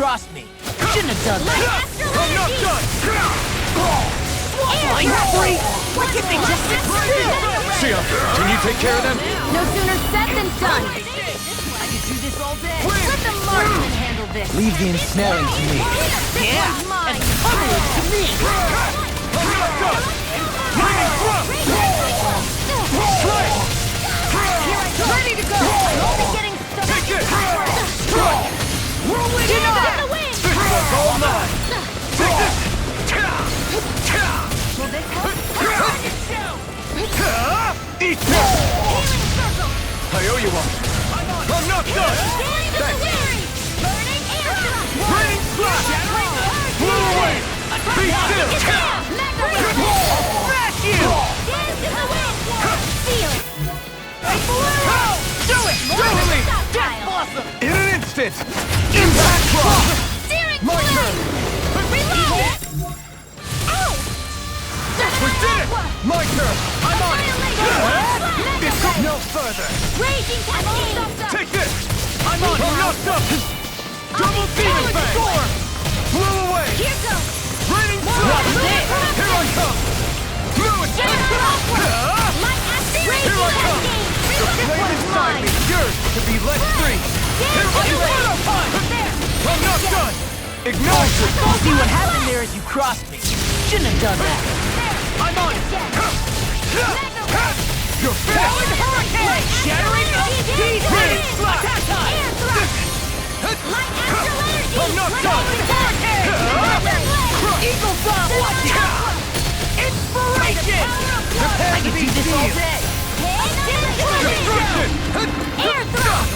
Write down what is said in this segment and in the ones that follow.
crossed me. Shouldn't have done that. I'm not done! Flying free! Why can't they just sit still? Sia, can you take care of them? No sooner said than done. I could do this all day. Let the marksman handle this. Leave the ensnaring to me. This Yeah, one's mine. and cover it to me. I'm not done! Lightning thrust! Strike! Ready to go. I'm only getting started. Take this! Strike! Whirlwind Get in up. the wind. This one's all mine! Take this! Will this help? Eat this! I owe you one! I'm not done! Thanks! Burning air thrust. Raining thrust! Blew away! Be still! Mega wave. Smash you! Dance in the wind. Seal. Do it! Totally! Stockpile. Awesome! In an instant! Impact thrust! Steering My fluid. turn! Reload. Ow. We did it! My turn! I'm on it! It goes no further! Raging cascade. Take this! I'm on it! I'm not done! Double demon fang! Storm! Blew away! Here goes. Raining What's thrust! this? Here I come! Blew it! Get it off. Light acid. Here Raging I come! cascade. The flame inside me yearns to be let free! Here I come! I'm not done! Ignite it! See what happened there is you crossed me. Shouldn't have done that. I'm on it! You're finished! Hurricane! Shattering up these Raining thrust! Air thrust. Light acid energy. I'm not done! Eagle Bomb! Watch it! Inspiration! Prepare I to can be do this all sealed! day. Destruction! Air thrust.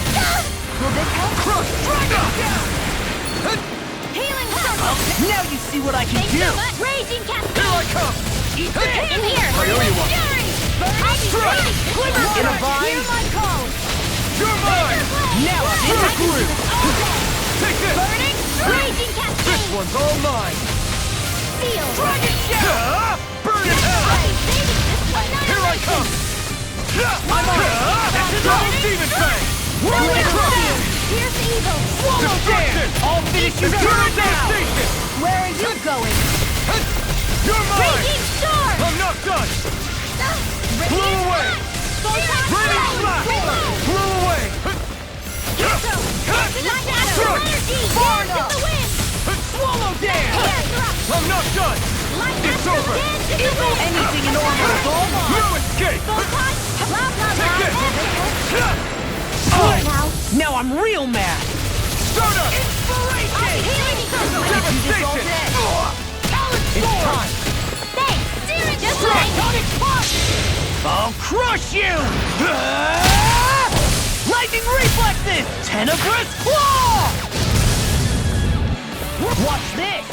Will this help? Crush! Healing circle. Now you see what I can Thanks do. so much. Raging Here I cascade. come! Eat this! In here. I owe you one. Fury. I'll be Strike. ready. In a vine. Hear my call. You're mine! Now I'm in the groove. Take this! Burning. Raging This cascade. one's all mine! Seal. Burn in hell! Here I come! I'm on it! Double demon fang! Whirlwind thrust! Here's evil. Destruction! I'll finish you Here right is our now. station! Where are you going? You're mine! Raging storm. I'm not done! Blew away! Raining flash! Blew away! Light acid Thrust! energy. Far Dance in enough! the wind. Swallow down. Air thrust. I'm not done! Light It's acid over. dance in the wind. Anything in order is all mine. No escape! Photon. Blah, blah, Take blah. this! Now. Now I'm real mad. Stardust! Healing circle. Devastation! It's time. Thanks. Steering just right. I'll crush you! Lightning reflexes! Tenebrous claw! Watch this!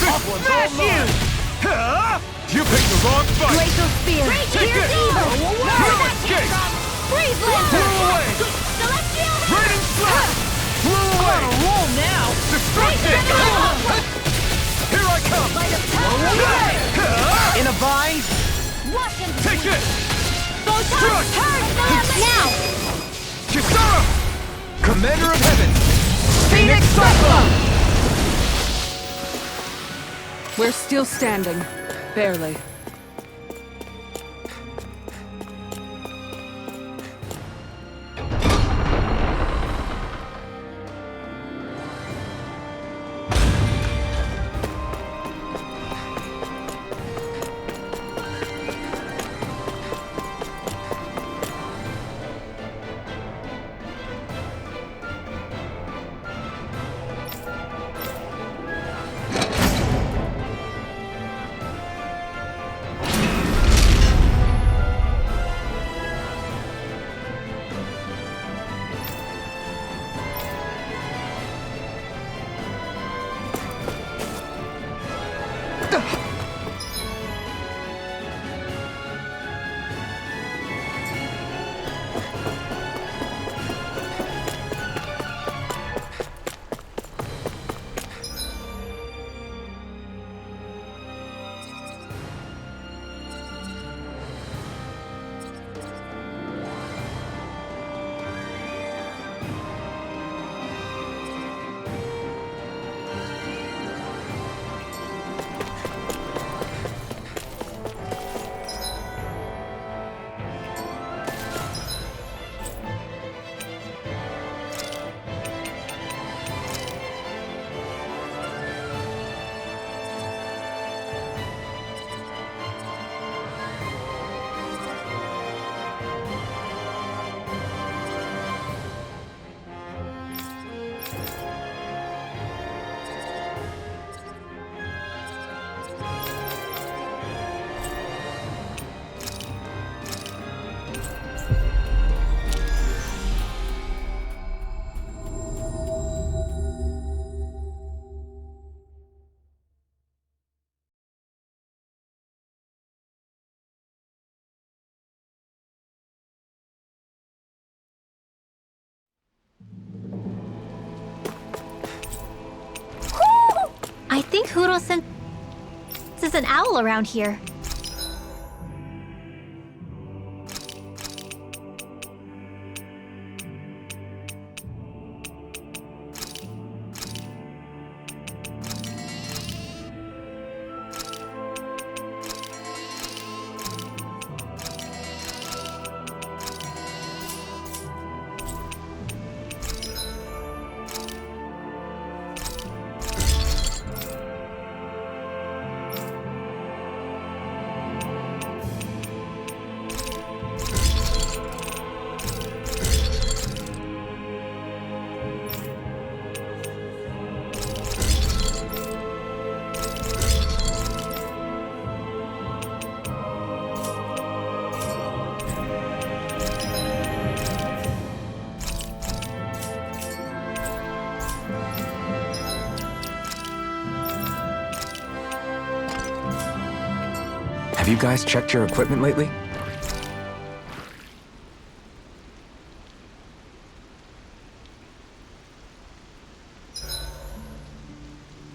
I'll This one's smash all you! mine! You picked the wrong fight! Glacial spear. Take Here's this! evil. No escape! Freeze Blew laser. away! Celestial. Raining flash! Blew away! On a roll now! Destruction! Here I come! By the power. In a vine? Watch and Take this! Photon. Strike. Turn. Now. Kisara! Commander of Heaven! Phoenix Cyclone! We're still standing. Barely. poodle since there's an owl around here. Have you guys checked your equipment lately?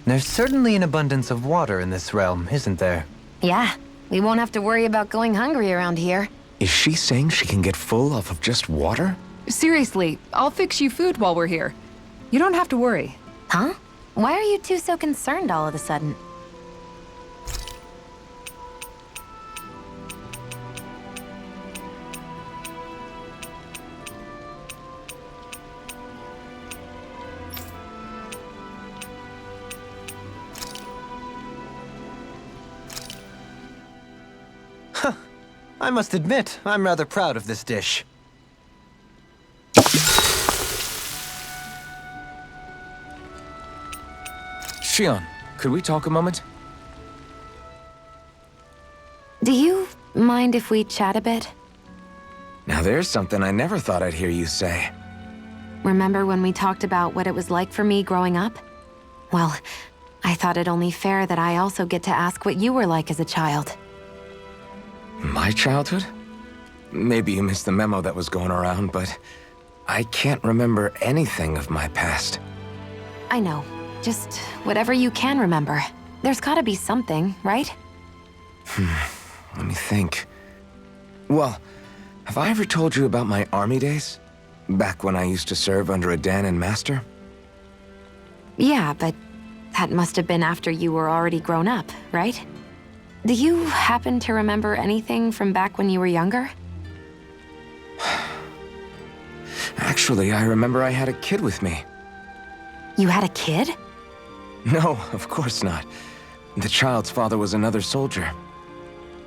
There's certainly an abundance of water in this realm, isn't there? Yeah, we won't have to worry about going hungry around here. Is she saying she can get full off of just water? Seriously, I'll fix you food while we're here. You don't have to worry. Huh? Why are you two so concerned all of a sudden? I must admit, I'm rather proud of this dish. Shion, could we talk a moment? Do you mind if we chat a bit? Now there's something I never thought I'd hear you say. Remember when we talked about what it was like for me growing up? Well, I thought it only fair that I also get to ask what you were like as a child. My childhood? Maybe you missed the memo that was going around, but I can't remember anything of my past. I know. Just whatever you can remember. There's gotta be something, right? Let me think. Well, have I ever told you about my army days? Back when I used to serve under a Danan master? Yeah, but that must have been after you were already grown up, right? Do you happen to remember anything from back when you were younger? Actually, I remember I had a kid with me. You had a kid? No, of course not. The child's father was another soldier.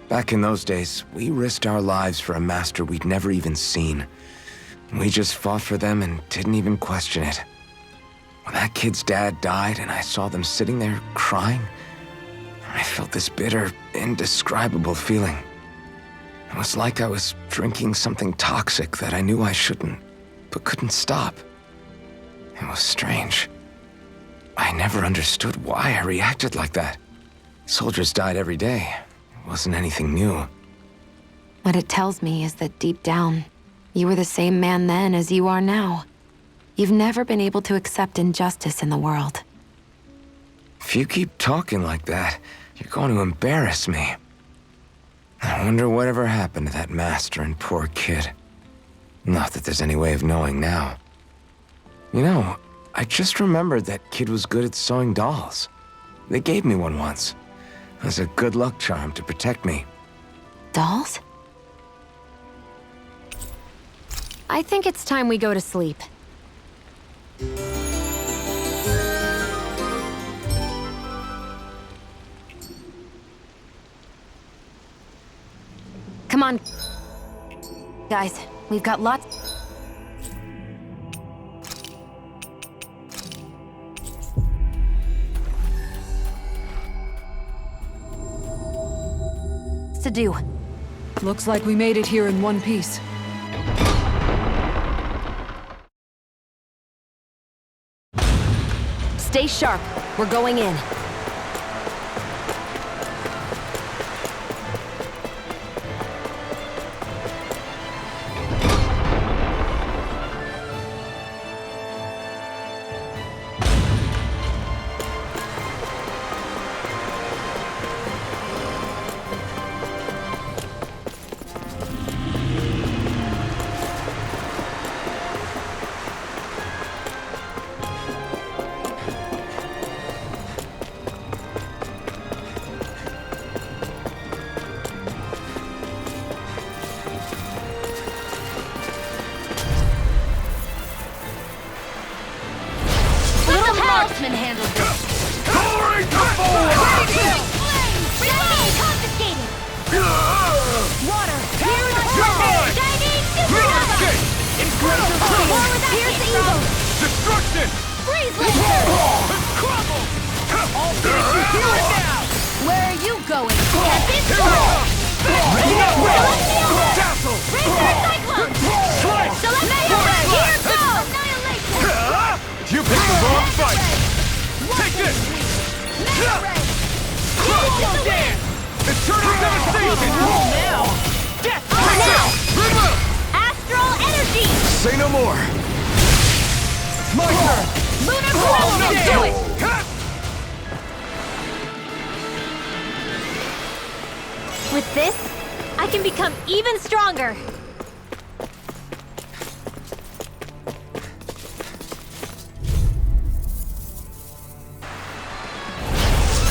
Back in those days, we risked our lives for a master we'd never even seen. We just fought for them and didn't even question it. When that kid's dad died and I saw them sitting there crying, I felt this bitter, indescribable feeling. It was like I was drinking something toxic that I knew I shouldn't, but couldn't stop. It was strange. I never understood why I reacted like that. Soldiers died every day. It wasn't anything new. What it tells me is that deep down, you were the same man then as you are now. You've never been able to accept injustice in the world. If you keep talking like that, you're going to embarrass me. I wonder whatever happened to that master and poor kid. Not that there's any way of knowing now. You know, I just remembered that kid was good at sewing dolls. They gave me one once. As a good luck charm to protect me. Dolls? I think it's time we go to sleep. Come on. Guys, we've got lots... to do. Looks like we made it here in one piece. Stay sharp. We're going in. Demon handled this. Glory to forward! Reload! Confiscated! Water! Here's the Fire! Shining supernova! Okay! Incredible! War with Here's the evil! Destruction! Freeze laser! Crumble! I'll finish you here and now! Where are you going? Tempest Storm! Dazzle! Razor Cyclone! Slice! Select Mega Ray! Here goes! Annihilation! You picked the wrong fight! Take this! Mega Ray! Crumble dance! Eternal devastation! Now! Death! Astral Energy! Say no more! My turn! Lunar Corona! Do it! With this, I can become even stronger.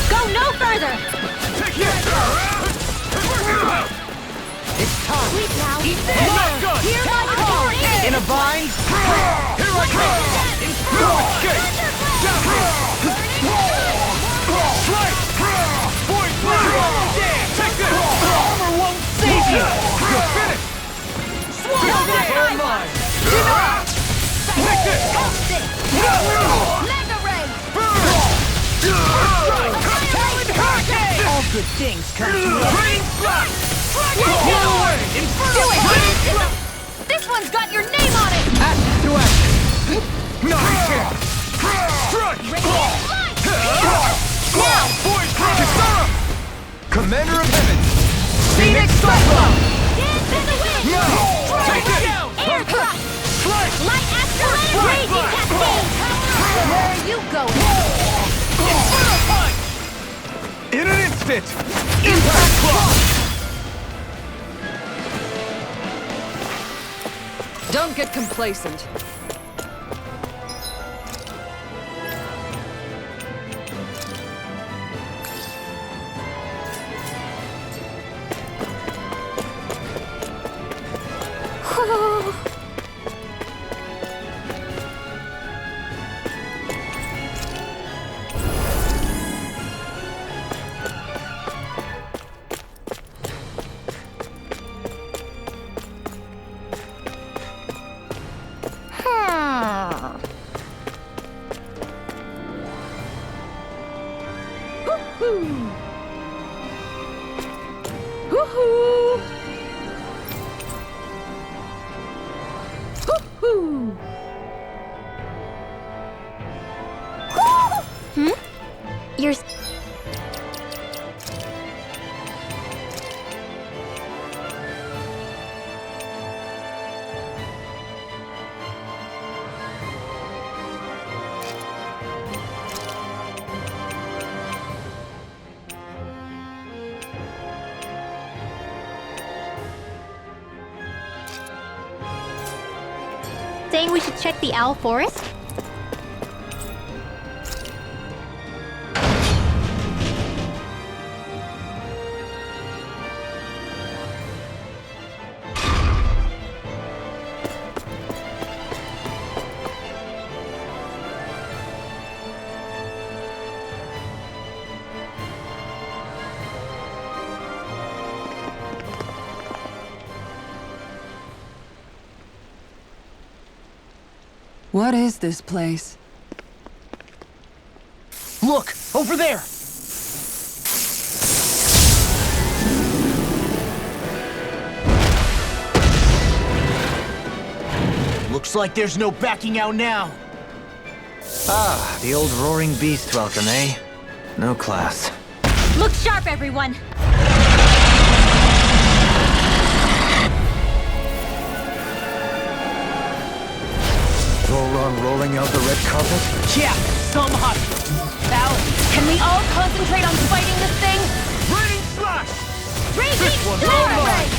Go no further! Take it! It's time! Sleep now. Eat this! Shotgun! Hear my call! In a bind? Here I come! No escape! Slice! Void blast! Take this! Armor won't save you! You're finished! Swallow that! Mine! Take this! Mega Ray! All good things come to an end. Rain slash! Get away! Do it! This one's got your name on it! Action to action! Not a chance! Strike! Now! Void blast! Commander of Heaven! Phoenix Cyclone! Dance in the wind! No! Take it! Air thrust! Slice! Light astral energy! Raging cascade! Where are you going? Inferno punch! In an instant! Impact block! Don't get complacent. You're... Saying we should check the Owl Forest? What is this place? Look! Over there! Looks like there's no backing out now. Ah, the old roaring beast welcome, eh? No class. Look sharp, everyone! Voron rolling out the red carpet? Yeah, some hot. Al, can we all concentrate on fighting this thing? Raining slash! Raging This one's Storm! all mine!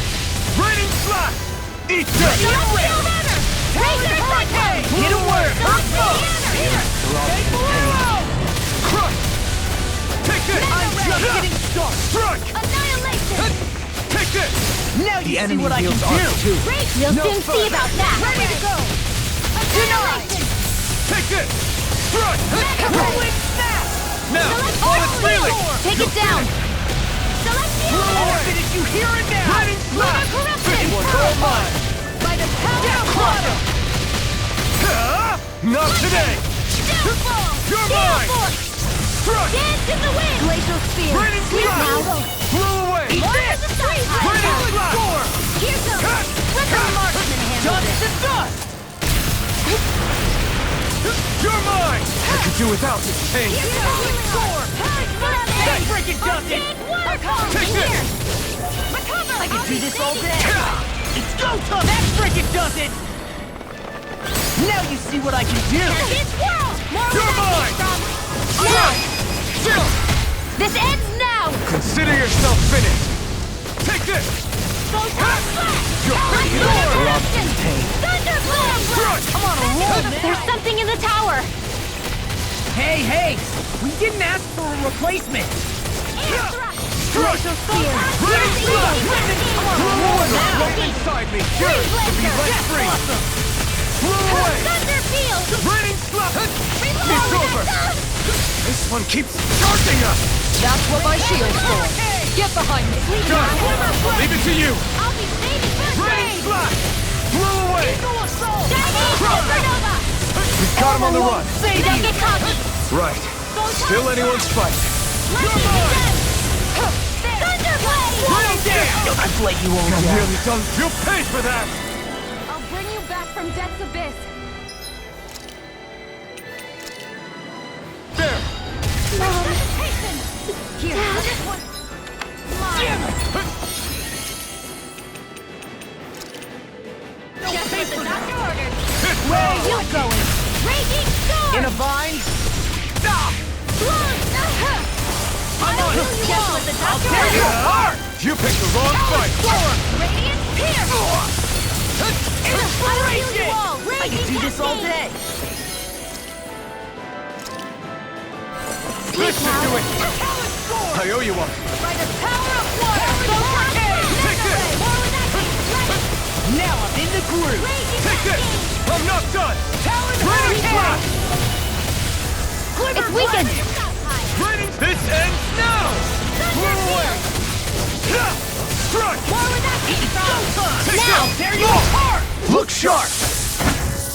Raining slash! Eat this! Celestial Banner! Razor Cyclone! Get to work! Here! Crush! Take this! I'm just getting started. Strike! Annihilation! Take this! Now you see what I can wields arms do. too. Rage! We'll soon see about that! Ready to go! Annihilation! Take this! Strut! Rolling snap! Now, all its feeling! Take it down! Celestial! I'll finish you here and now! Lightning slash! Corruption! This one's all mine! By the power of water! Not today! Downfall! You're Gale mine! Force! Strut! Dance in the wind! Glacial Spear! Lightning Sleep slash! now! Blew away! Waters of Freeze! Lightning slash! Here's some! Cut! Let the marksman handle Dust this! to dust! You're mine! I could do without this pain! Here's the healing sword! That freaking does it! Big water column! Take this! Here! Recover! I can do this all day. It's go time! That freaking does it! Now you see what I can do! It's whirl! More You're without mine! Storm! Now! Chill! This ends now! Consider yourself finished! Take this! Photon Blast! You're freaking over! Eruption! Thunderblast! Strut! I'm on a roll, man! There's something in the tower! Hey, hey! We didn't ask for a replacement! Air thrust! Strut! Spear! Lightning slash! Right Now! inside me! Yours to be let free! Blew away! Thunder Field! Lightning slash! Reload! It's over! This one keeps charging us! That's what my shield's for. Get behind me. Done! Leave it to you! I'll be saving first Lightning aid! slash! Blew away! Shiny Supernova! We've got him on the run! Don't get cocky! Right. Still anyone's fight. Lightning Condemn! Thunderblade! Right there! I've let you all I'm down. nearly done. You'll pay for that! I'll bring you back from Death's Abyss! There! Resuscitation! Here, this one! Mine! Just what the doctor ordered! Where Where are you going? Raging Storm! In a vine? I'm on it! Just what the doctor Tear you ordered! apart! You picked the wrong fight! Radiant Pierce! I'll heal you all! I can do this all day! Sleep Listen now! to it! I owe you one! By the power of water! Take this! Now I'm in the groove! Take this! I'm not done! Talon Lightning Hurricane! slash! It's weakened! Lightning! This ends now! Blew away! Strut! Take Now! this! There you are! Look sharp!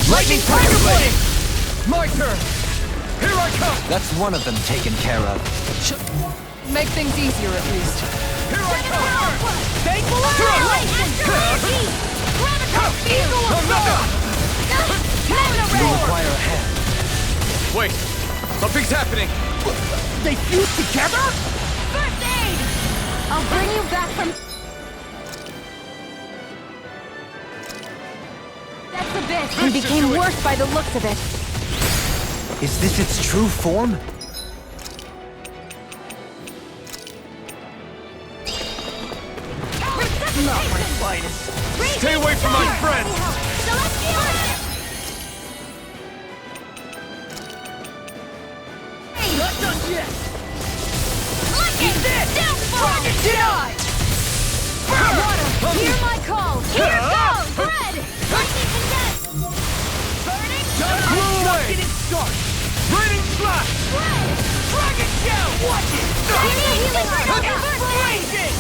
Lightning Tiger Blade! My turn! Here I come! That's one of them taken care of. Make things easier at least. Here I come! Thank the Lord! I'm not done! You require a hand. Wait! Something's happening! They fuse together? First aid! I'll bring you back from... That's Abyss and became worse by the looks of it. Is this its true form? Not my finest. Stay away from my friends! Not done yet! Eat this! Downfall! Deny! Water, hear my call! Here goes! Bread! Lightning condensed! Burning Blew away! Getting started! Raining slash! bread! Dragon Shell! Watch it! Healing First aid! Blazing!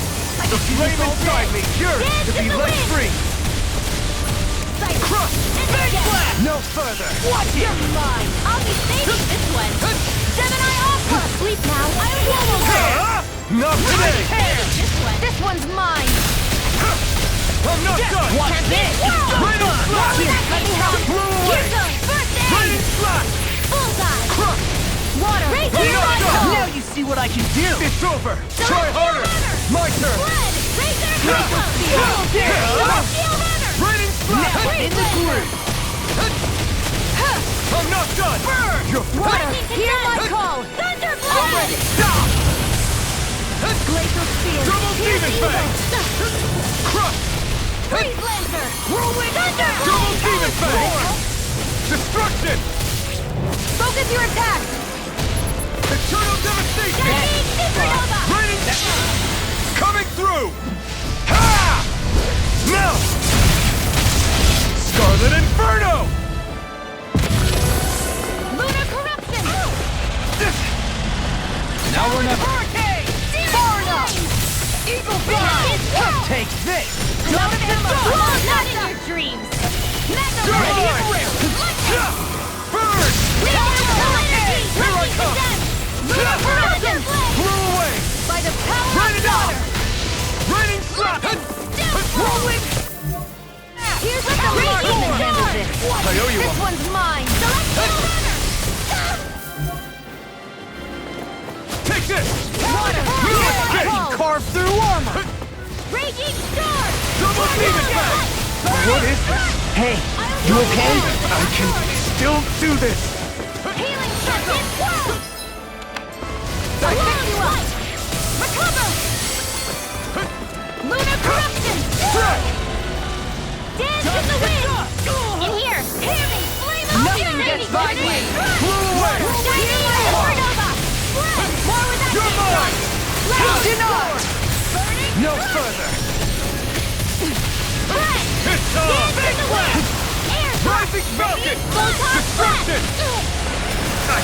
The flame inside me yearns to be let free! Crush! Big Blast! No further! Watch it! You're mine! I'll be saving this one! Gemini Alpha! Sleep now! I will Not today! This one's mine! I'm not done! Watch this! Raining slash! Here, let me help! Blew away! Here's some first aid! Raining slash! Bullseye! Crush! Water! Razor Not Rifle! done. Now you see what I can do! It's over! Try harder! My turn! Blood! Razor Rifle! Yeah. Celestial Runner! Raining slash! Now in the groove! I'm not done! Burn! You're Water! Hear my call! Thunderblade! Glacial Spear! Double Here's Demon evil. Fang! Crush! Freeze Lancer! Whirlwind! Thunder! Double Demon Fang! Destruction! Focus your attack! Eternal devastation! Shining Supernova! Raining... Coming through! Ha! Now! Scarlet Inferno! Lunar Corruption! one's mine! Celestial runner! Take this! Water! Get carved through armor! Raging storm! Double demon fang! What is this? Hey, you okay? I can still do this! Healing circle! I pick you up! Recover! Lunar corruption! Strike! Dance in the wind! In here! Hear me! Flame of Nothing fury! gets by me! Blew away! Shining supernova! Spread! More without You're mine! Cloud! Denied! Burning! No further! Spread! It's on! Dance in the wind! Air drop! Rising Falcon! Photon Destruction! blast! I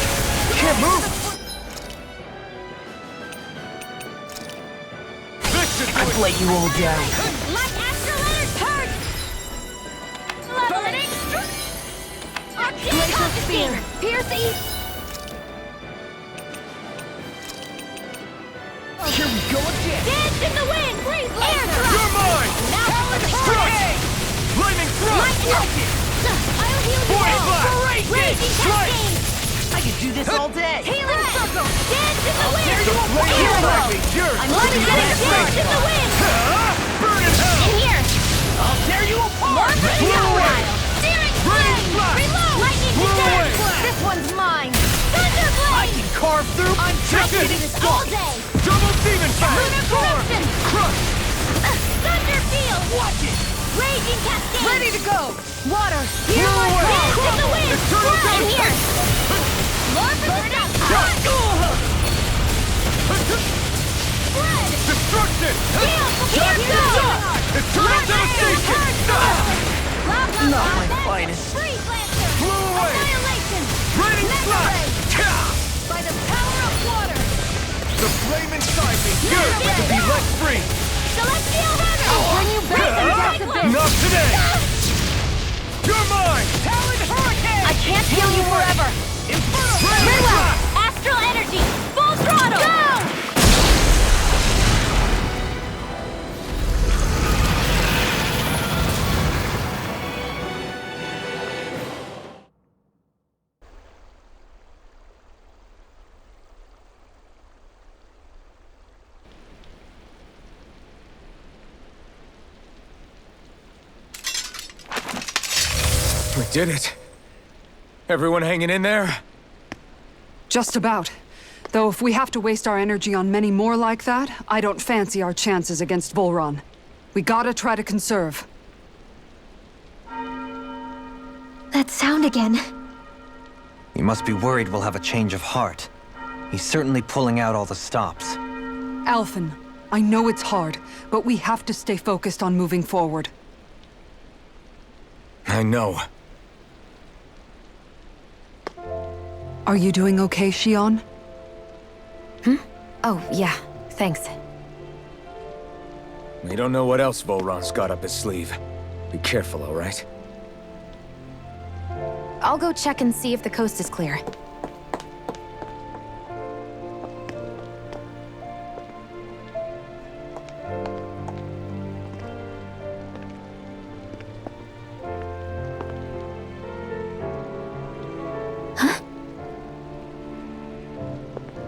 can't move! I've let you all down. My astral energy! Leveling! Glacial spear! Pierce each! Here we go again! Dance in the wind! Freeze air drop! You're mine! Now for the Strike! hurricane! Lightning Light thrust! I'll heal you Void all! blast! Raging Strike! cascade! I could do this all day! Healing circle! Dance in the wind! The flame Here I inside go! me yearns I'm to letting be it lit dance flame. in the wind! Burn in hell! In here! I'll tear you apart! Blew away! Searing Rain flame! blast! Reload! Lightning Blew away! descent! This one's mine! Thunder I blade! can carve through! I'm Take trusted this! in All day! Double demon fang! Lunar corruption! Crush! Thunder field! Watch it! Raging cascade! Ready to go! Water! Blew away! Dance in the wind! Eternal In dance! here! Lord resistance! Spread! Destruction! Heal! Here goes! Eternal devastation! Not my finest. Freeze Lancer! Blew away! Annihilation! Raining Mega flash! ray! By the power of water! The flame inside me yearns to be let free! Celestial runner! Bring you back from death abyss! Not today! You're mine! Talon hurricane! I can't heal you forever! Very well! Astral energy! Full throttle! Go! We did it. Everyone hanging in there? Just about. Though if we have to waste our energy on many more like that, I don't fancy our chances against Volron. We gotta try to conserve. That sound again. You must be worried we'll have a change of heart. He's certainly pulling out all the stops. Alphen, I know it's hard, but we have to stay focused on moving forward. I know. Are you doing okay, Shion? Oh, yeah. Thanks. We don't know what else Volron's got up his sleeve. Be careful, all right? I'll go check and see if the coast is clear.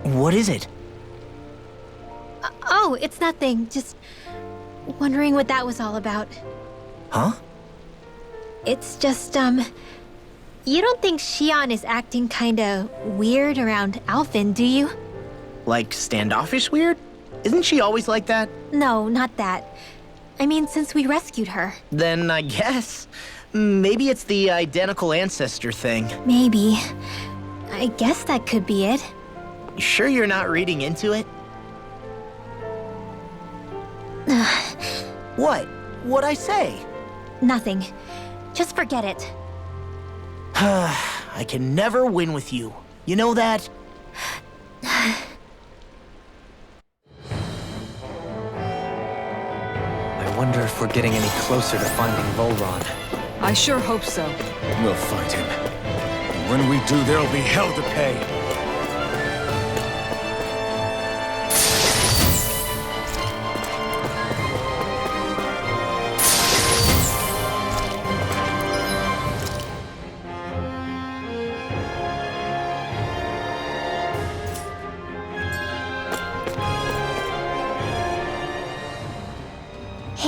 What is it? Oh, it's nothing. Just wondering what that was all about. Huh? It's just, you don't think Shion is acting kinda weird around Alphen, do you? Like standoffish weird? Isn't she always like that? No, not that. I mean, since we rescued her. Then I guess. Maybe it's the identical ancestor thing. Maybe. I guess that could be it. You sure you're not reading into it? What? What'd I say? Nothing. Just forget it. I can never win with you. You know that? I wonder if we're getting any closer to finding Volron. I sure hope so. We'll find him. And when we do, there'll be hell to pay.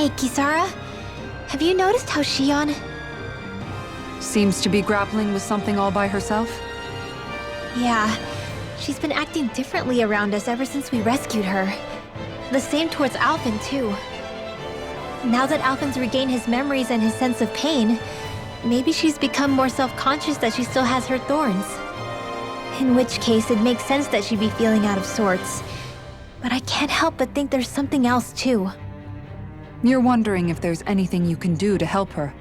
Hey, Kisara, have you noticed how Shion... Seems to be grappling with something all by herself? Yeah, she's been acting differently around us ever since we rescued her. The same towards Alphen, too. Now that Alphen's regained his memories and his sense of pain, maybe she's become more self-conscious that she still has her thorns. In which case, it makes sense that she'd be feeling out of sorts. But I can't help but think there's something else, too. You're wondering if there's anything you can do to help her.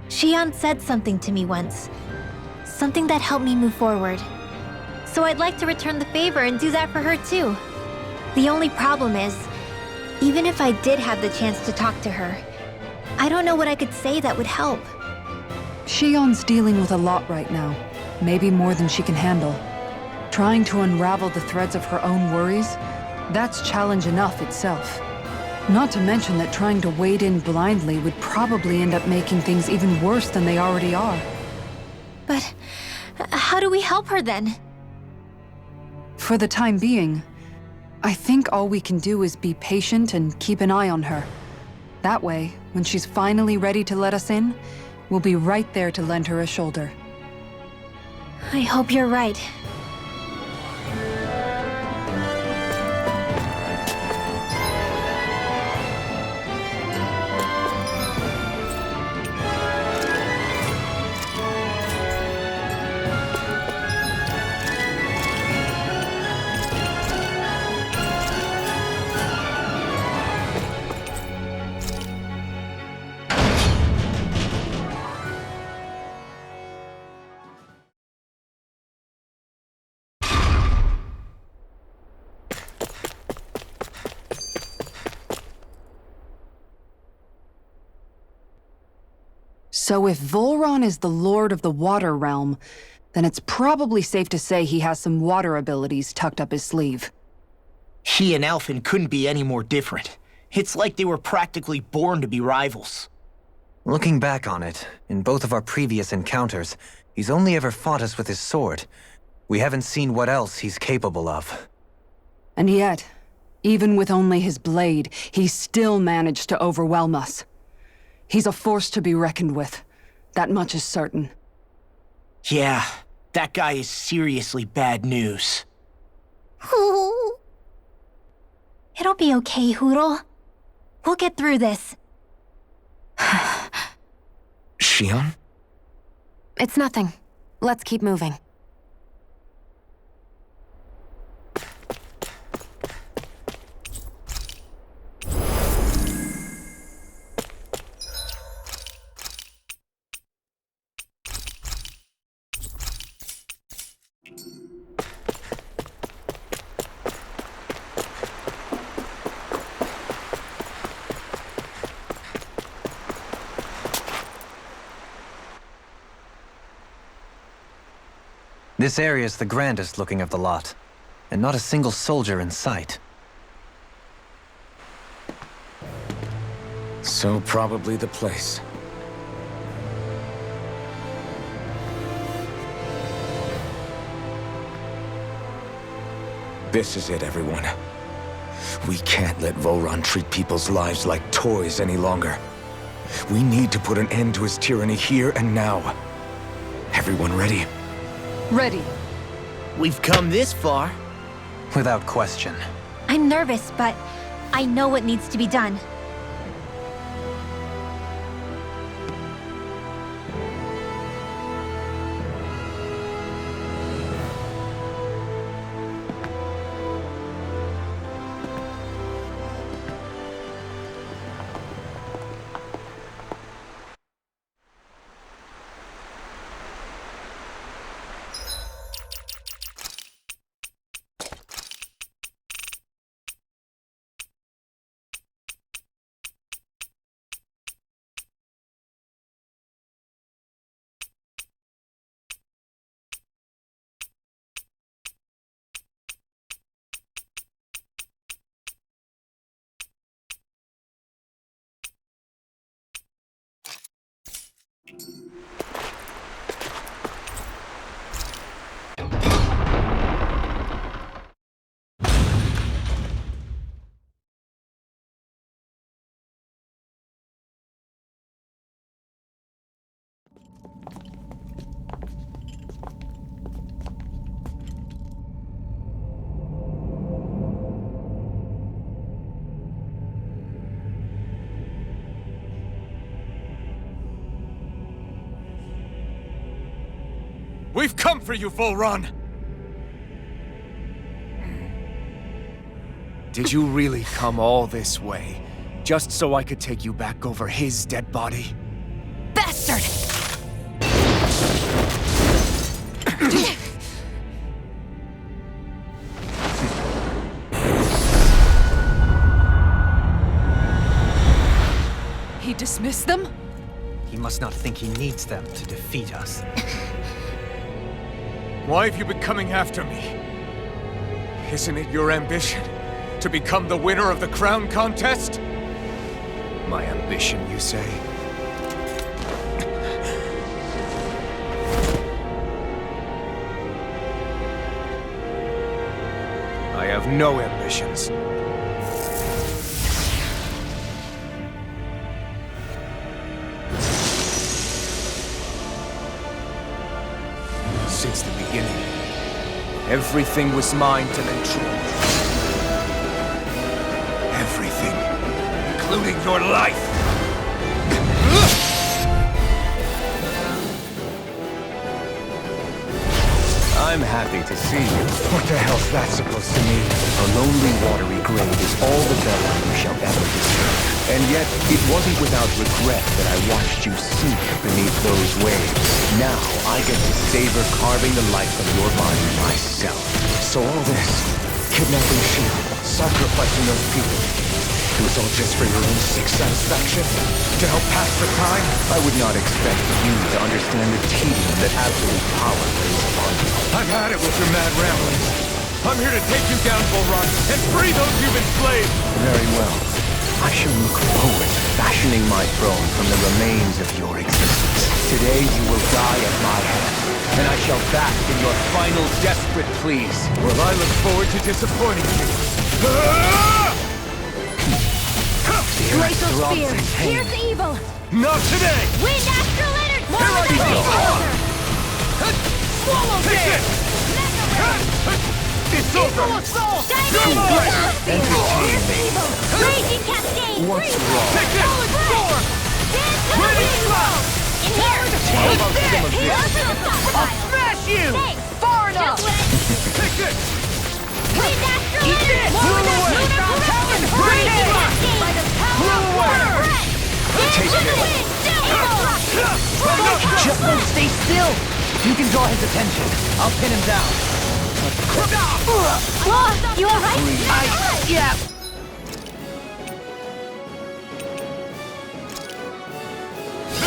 Shion said something to me once. Something that helped me move forward. So I'd like to return the favor and do that for her, too. The only problem is, even if I did have the chance to talk to her, I don't know what I could say that would help. Shion's dealing with a lot right now. Maybe more than she can handle. Trying to unravel the threads of her own worries, that's challenge enough itself. Not to mention that trying to wade in blindly would probably end up making things even worse than they already are. But how do we help her then? For the time being, I think all we can do is be patient and keep an eye on her. That way, when she's finally ready to let us in, we'll be right there to lend her a shoulder. I hope you're right. So if Volron is the Lord of the Water Realm, then it's probably safe to say he has some water abilities tucked up his sleeve. He and Alphen couldn't be any more different. It's like they were practically born to be rivals. Looking back on it, in both of our previous encounters, he's only ever fought us with his sword. We haven't seen what else he's capable of. And yet, even with only his blade, he still managed to overwhelm us. He's a force to be reckoned with. That much is certain. Yeah, that guy is seriously bad news. It'll be okay, Hootle. We'll get through this. Shion? It's nothing. Let's keep moving. This area's the grandest looking of the lot, and not a single soldier in sight. So probably the place. This is it, everyone. We can't let Volron treat people's lives like toys any longer. We need to put an end to his tyranny here and now. Everyone ready? Ready. We've come this far. Without question. I'm nervous, but I know what needs to be done. We've come for you, Volron! Did you really come all this way, just so I could take you back over his dead body? Bastard! He dismissed them? He must not think he needs them to defeat us. Why have you been coming after me? Isn't it your ambition to become the winner of the crown contest? My ambition, you say? I have no ambitions. Since the beginning, everything was mine to control. Everything, including your life. I'm happy to see you. What the hell's that supposed to mean? A lonely, watery grave is all the burial you shall ever deserve. And yet, it wasn't without regret that I watched you sink beneath those waves. Now, I get to savor carving the life from your body myself. So all this, kidnapping Shield, sacrificing those people, it was all just for your own sick satisfaction? To help pass the time? I would not expect you to understand the tedium that absolute power lays upon you. I've had it with your mad ramblings. I'm here to take you down, Volron, and free those you've enslaved! Very well. I shall look forward to fashioning my throne from the remains of your existence. Today you will die at my hand, and I shall bask in your final desperate pleas. Well, I look forward to disappointing you. Glacial Spear! Here's evil! Not today! Wind Astral Energy! Here I go! Swallow Take it! It's over! Shining Blast! Here's evil! Raging Cascade! What's Freeze wrong? Blast! Take it! Solid Blast! Dance to the Ready? wind! In here! How about some of this? I'll smash you! Thanks! Far enough! Take it! Wind Astral Eat Energy! this! Lunar Lunar Power! Bring Raging it! Cascade! By the power of Blue away! water! Take Into the it! wind! Just won't stay still! You can draw his attention. I'll pin him down. You alright? Yeah.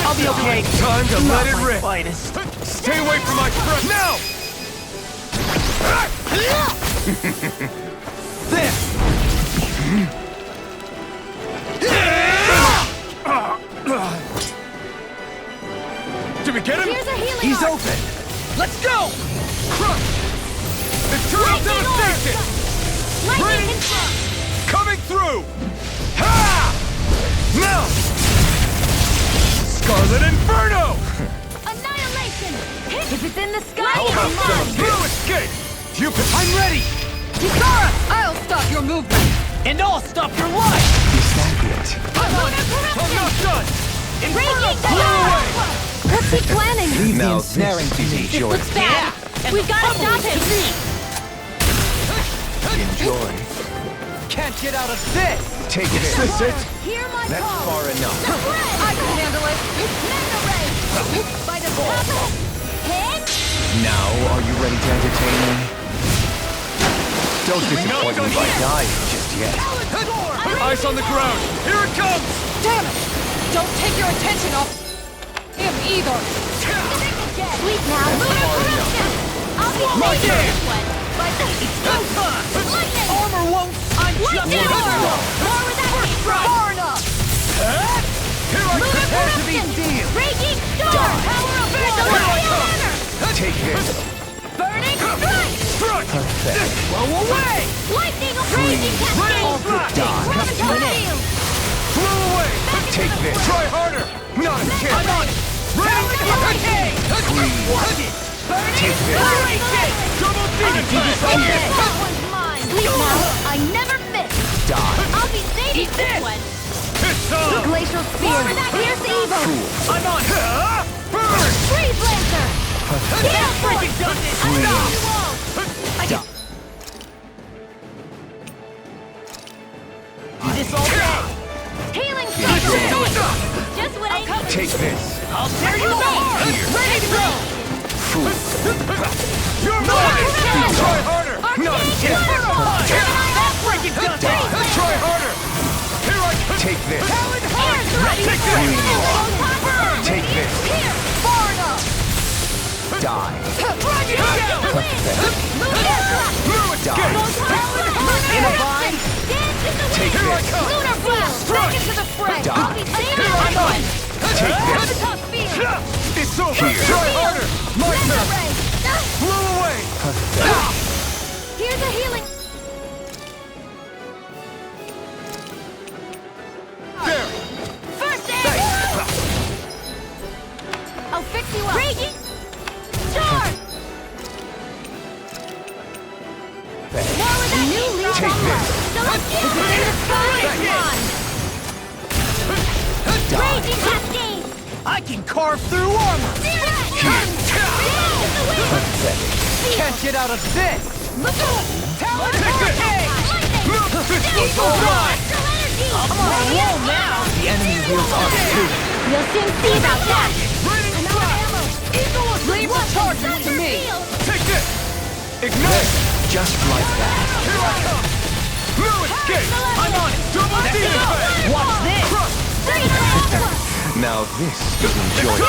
I'll be okay. Time to let it rip! Finest. Stay away from my friend! Now! Did we get him? Here's a healing He's arc. open. Let's go! Crush! The turret Lightning devastation! orb. Lightning Bring- confirmed. Coming through! Ha! Now! Scarlet Inferno! Annihilation! If it's in the sky, How it's about some mine! of Blue escape! You can... I'm ready! Kisara! I'll stop your movement! And I'll stop your life! Is that it? I'm not done! Breaking the Blow away! What's he planning? Leave the Now ensnaring to me, This Jordan. looks bad! We've gotta stop him! Enjoy. Can't get out of this! Take it. Is this it? Hear my That's call! far enough. I can handle it! It's Mega Ray! By the power! Hit! Now, are you ready to entertain me? Don't disappoint me by dying just yet. Eyes on the ground! Here it comes! Damn it! Don't take your attention off him either! Sleep now! I'll be Right taking there. this one! Lightning! Armor won't... I'm just... Lightning orb! More with that hit! Far enough! Here I Lunar prepare to be corruption! steel! Raging storm! Power of water! Hammer! Take this. Burning strike! Strike! Blow away! Lightning of raging cascade! Gravitonic field! Blow away! Take this. Try harder! Not a chance! I'm on it! Ready? Watch it! Take this. Double demon blast! That one's mine! Sleep now! I never miss! Die. I'll be saving this one! It's on! Glacial Spear! Here's evil! I'm on it! Burn! Freeze Laser! Kill Force! I'll tear you apart! Ready to go! You're mine! Try harder! Not yet! Freaking done! Try harder! Here I come! Take this! Take this! Take this! Here! Far enough! Die! Die! In a bind? Take this! Lunar blast! Strike into the fray! Die. I'll be saving everyone! Take Have a this! tough field! It's over! Try harder! My turn! Blow away! Here's a healing... There! First aid! I'll fix you up! Raging! Charge! More with that new leaf Take on this. So let's get in the sky! Raging cascade! I can carve through armor! Can't get out of this! Talon This was all mine! I'm on a roll now! The enemy wields armor too. You'll soon see about that! Raining strike! Leave the charges to me! Take this! Ignite! Just like that. Here I come! No escape! I'm on it! Double demon effect! Watch this! Crush! Now this is enjoyable.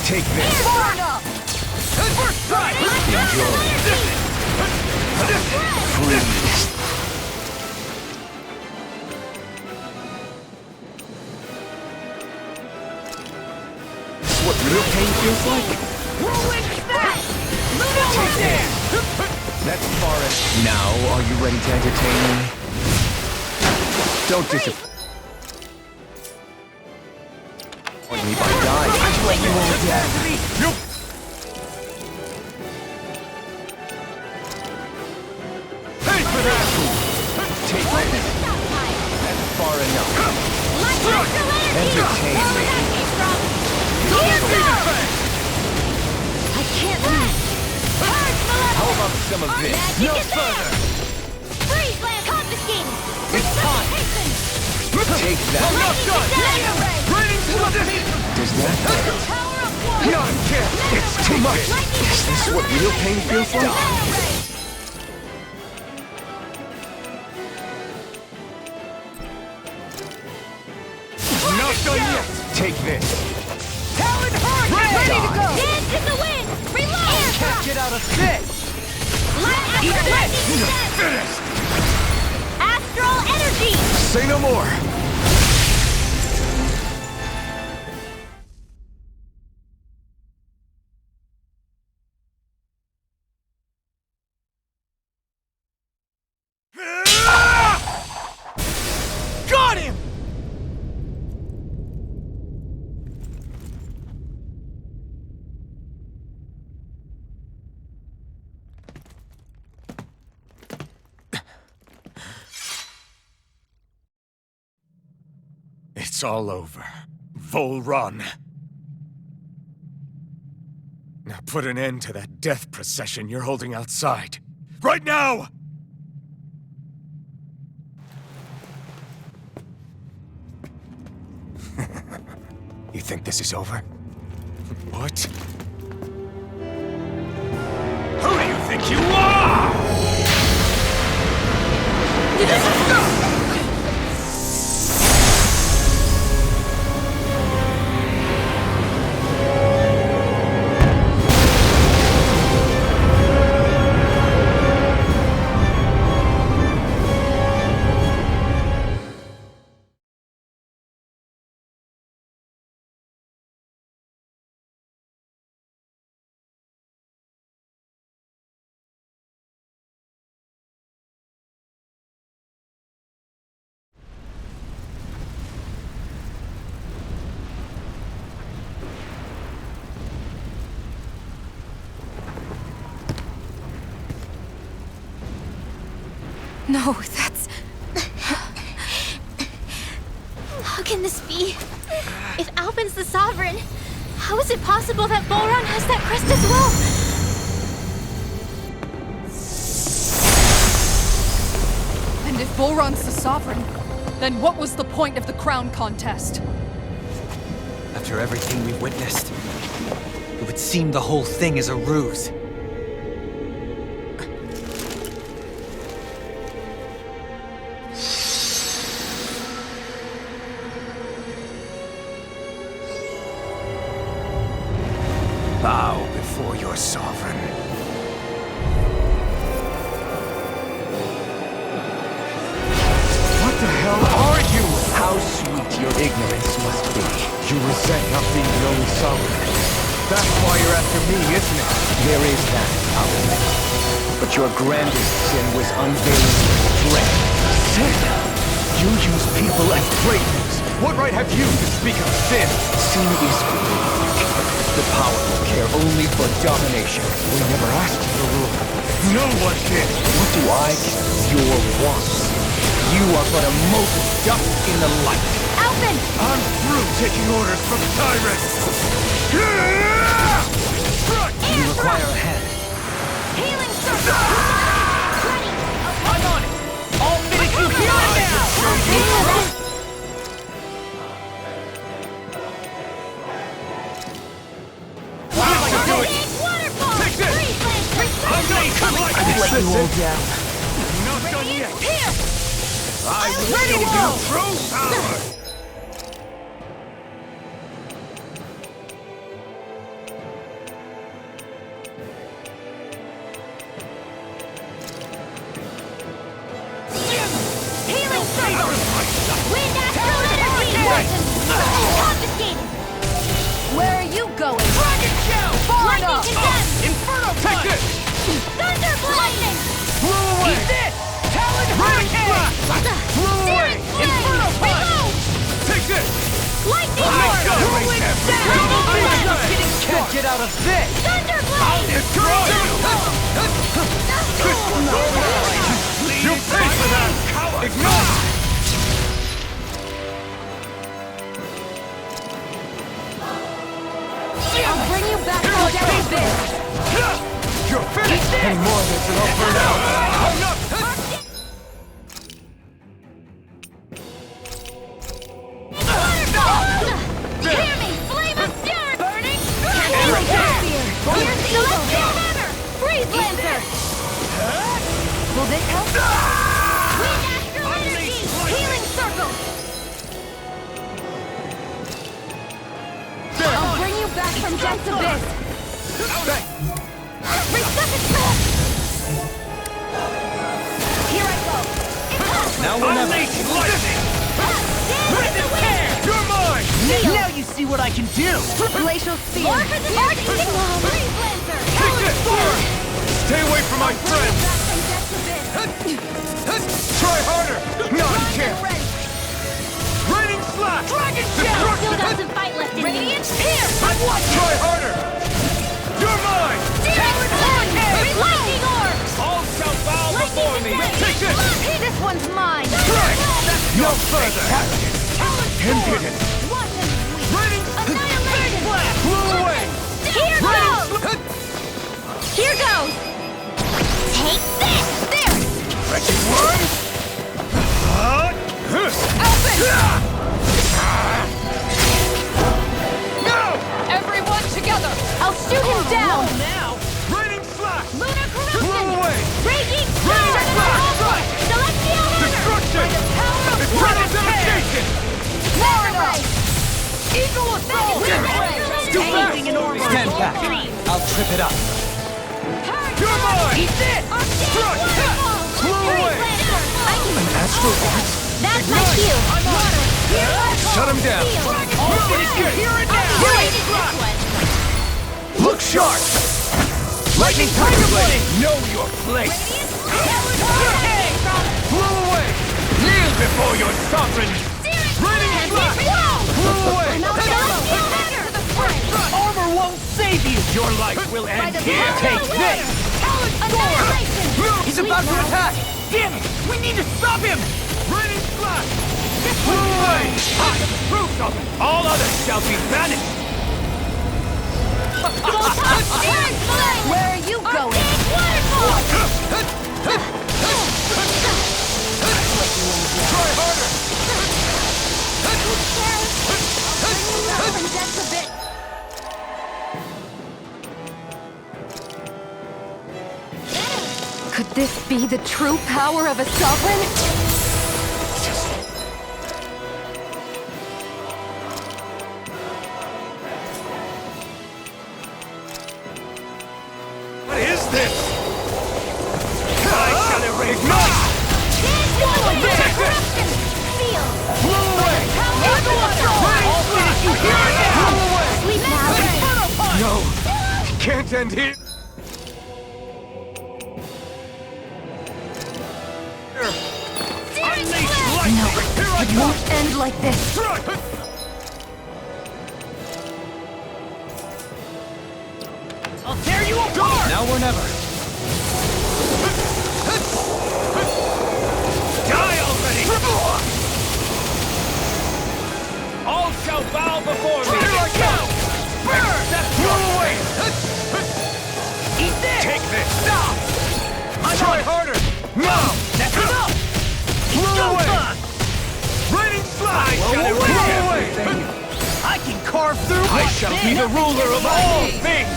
Take this. First strike! Enjoy. Freeze. This what real pain feels like? Take this. That's forest. Now, are you ready to entertain me? Don't disappoint me by dying. I'd let you all dead. Pay for that! Take this. That's far enough. Entertain me. I can't lose! How about some of this? No further! Freeze land confiscated! It's time! Take that! I'm not done! Raining slip! Does that hurt? Not again! It's too much! Is this what real pain feels like? Not done yet! Take this! Talon Hurricane! Ready to go! Dance in the wind! Reload! Can't get out of this! Finished! Astral energy! Say no more! Got him! It's all over. Vol Run. Now put an end to that death procession you're holding outside. Right now! You think this is over? What? Who do you think you are? No, that's... How can this be? If Alpin's the Sovereign, how is it possible that Volran has that crest as well? And if Volran's the Sovereign, then what was the point of the crown contest? After everything we've witnessed, it would seem the whole thing is a ruse. Bow before your sovereign. What the hell are you? How sweet your ignorance must be. You resent not being known sovereign. That's why you're after me, isn't it? There is that, I'll admit. But your grandest sin was unveiling your strength. Sin? You use people as playthings. What right have you to speak of sin? Sin is weak. The powerful care only for domination. We never asked you to rule. No one did. What do I care? Your wants. You are but a mote of dust in the light. Alphen! I'm through taking orders from tyrants! You require a hand. Healing circle! Ready! I'm on it! I'll finish you here and now! Waterfall! Take this! Freeze I'm let you all down. Not done yet. Here! I will ready show to you go. true power! Healing circle! Wind astral energy! Confiscated! Where are you going? Dragon shell! Lightning condemned! Inferno Take punch! this! Thunder Blew away! Eat this! Talon hurricane! Blew away! Inferno punch! Reload! Take this! Lightning I orb! gotta Whirlwind make that staff! double Lightning blast! blast! Can't get out of this! Thunderblade! Destroy you! You pay for that, coward! Ignore! I'll bring you back from death abyss! You're finished! Any more of this and I'll burn out! Hold up! Hear me! Flame of fury! Burning! Healing spear! Celestial hammer! Freeze lancer! Will this help? Wind astral energy! Healing circle! I'll bring you back from death's abyss! Resuscitate! Here I go! Now we'll never... lightning! You're mine! Seal! Now you see what I can do! Glacial spear! More for the Freeze lancer! Take this! Stay away from my friend! Back from death's abyss! Try harder! Not a chance! Wrench! Raining slash! Dragon Still shell! got some fight left in me. Radiance here! I'm watching! Try harder! You're mine! Talon hurricane! Lightning orb! All shall bow before me! Lightning Take this! This one's mine! No further! Impudent! Watch him sweep! Raining Annihilation! Blew away! Here goes! Here goes! Take this! There! Wretched one! No! Everyone together! I'll shoot him down! Now! Raining slash! Lunar corruption! Blew away! Raging Raining fire! slash! Celestial hammer! Destruction! By the power of Eternal water! devastation! Florida! Eagle assault! Anything enormous! Stand back. I'll trip it up. You're mine! Eat this! Crush! Blew away! An astral arts? That's my cue! Water! Shut him down! I'll finish you here and now! Look sharp! Lightning Tiger Blade! Know your place! Blew away! Kneel before your sovereign! Raining slash! Blew away! Armor won't save you! Your life will end here! Take this! He's about to attack! Damn it! We need to stop him! Raining slash! Blew away! I am the proof of it! All others shall be banished! Where are you going? Try harder! Could this be the true power of a sovereign? What is this? I shall erase ignite! Corruption! Feel! Blow away! All finish you here and now! Blow away! Sleep now! No! Can't end here! Unleash lightning! Here I It come! won't end like this. I'll tear you apart! Now or never! Die already! All shall bow before me! Here I come! Burn! Blow away! Eat this! Take this! Stop! Try harder! No! That's enough! Blow away! Raining slash! Blow away! I can carve through I what's shall in. be the ruler of all things!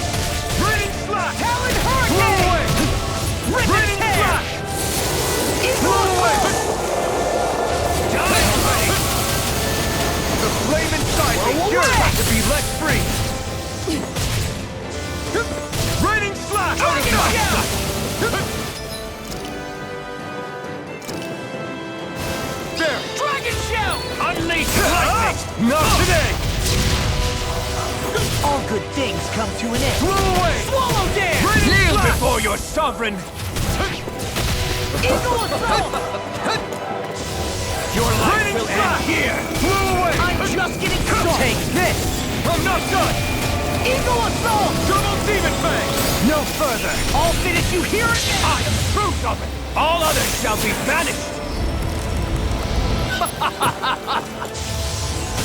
Raining slash! Talon Blow Hurricane! away! Rip and Raining tear! slash! Blow away! Die already! The flame inside me yearns to be let free! Raining slash! Out of my There! Dragon Shell! Unleash lightning! Not today! All good things come to an end. Blow away! Swallow dare! Kneel before your sovereign! Eagle Assault! Your life will end here! Blow away! I'm just getting started! Take this! I'm not done! Eagle Assault! Double Demon Fang! No further! I'll finish you here and now! I am proof of it! All others shall be banished!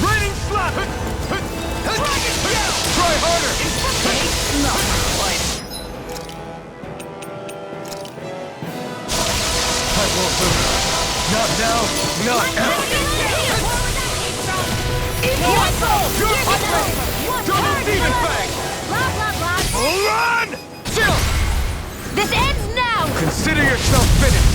Raining slap! Dragon Shell! Try harder! Not quite. I won't move. Not now, not ever! Eagle Assault! Double Demon Fang! Blah, blah, blah. Run! Chill! This ends now! Consider yourself finished!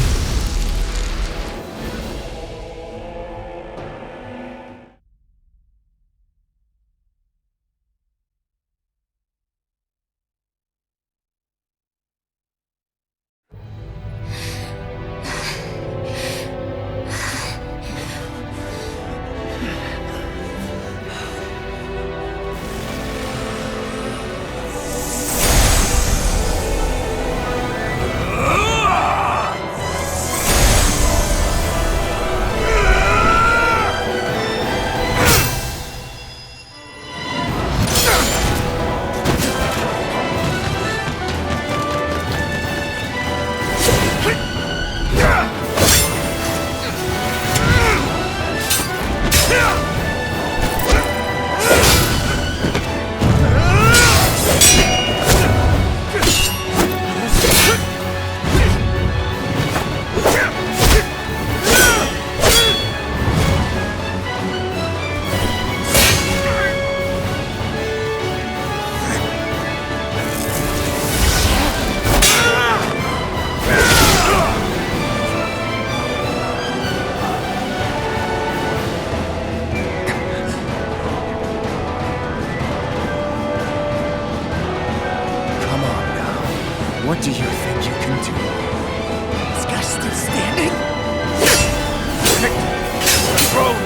What do you think you can do? This guy's still standing? Throne!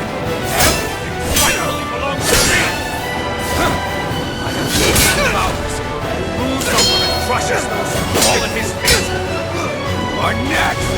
Everything finally belongs to me! I have seen the mountains who moves over and crushes those who fall at his feet! You are next!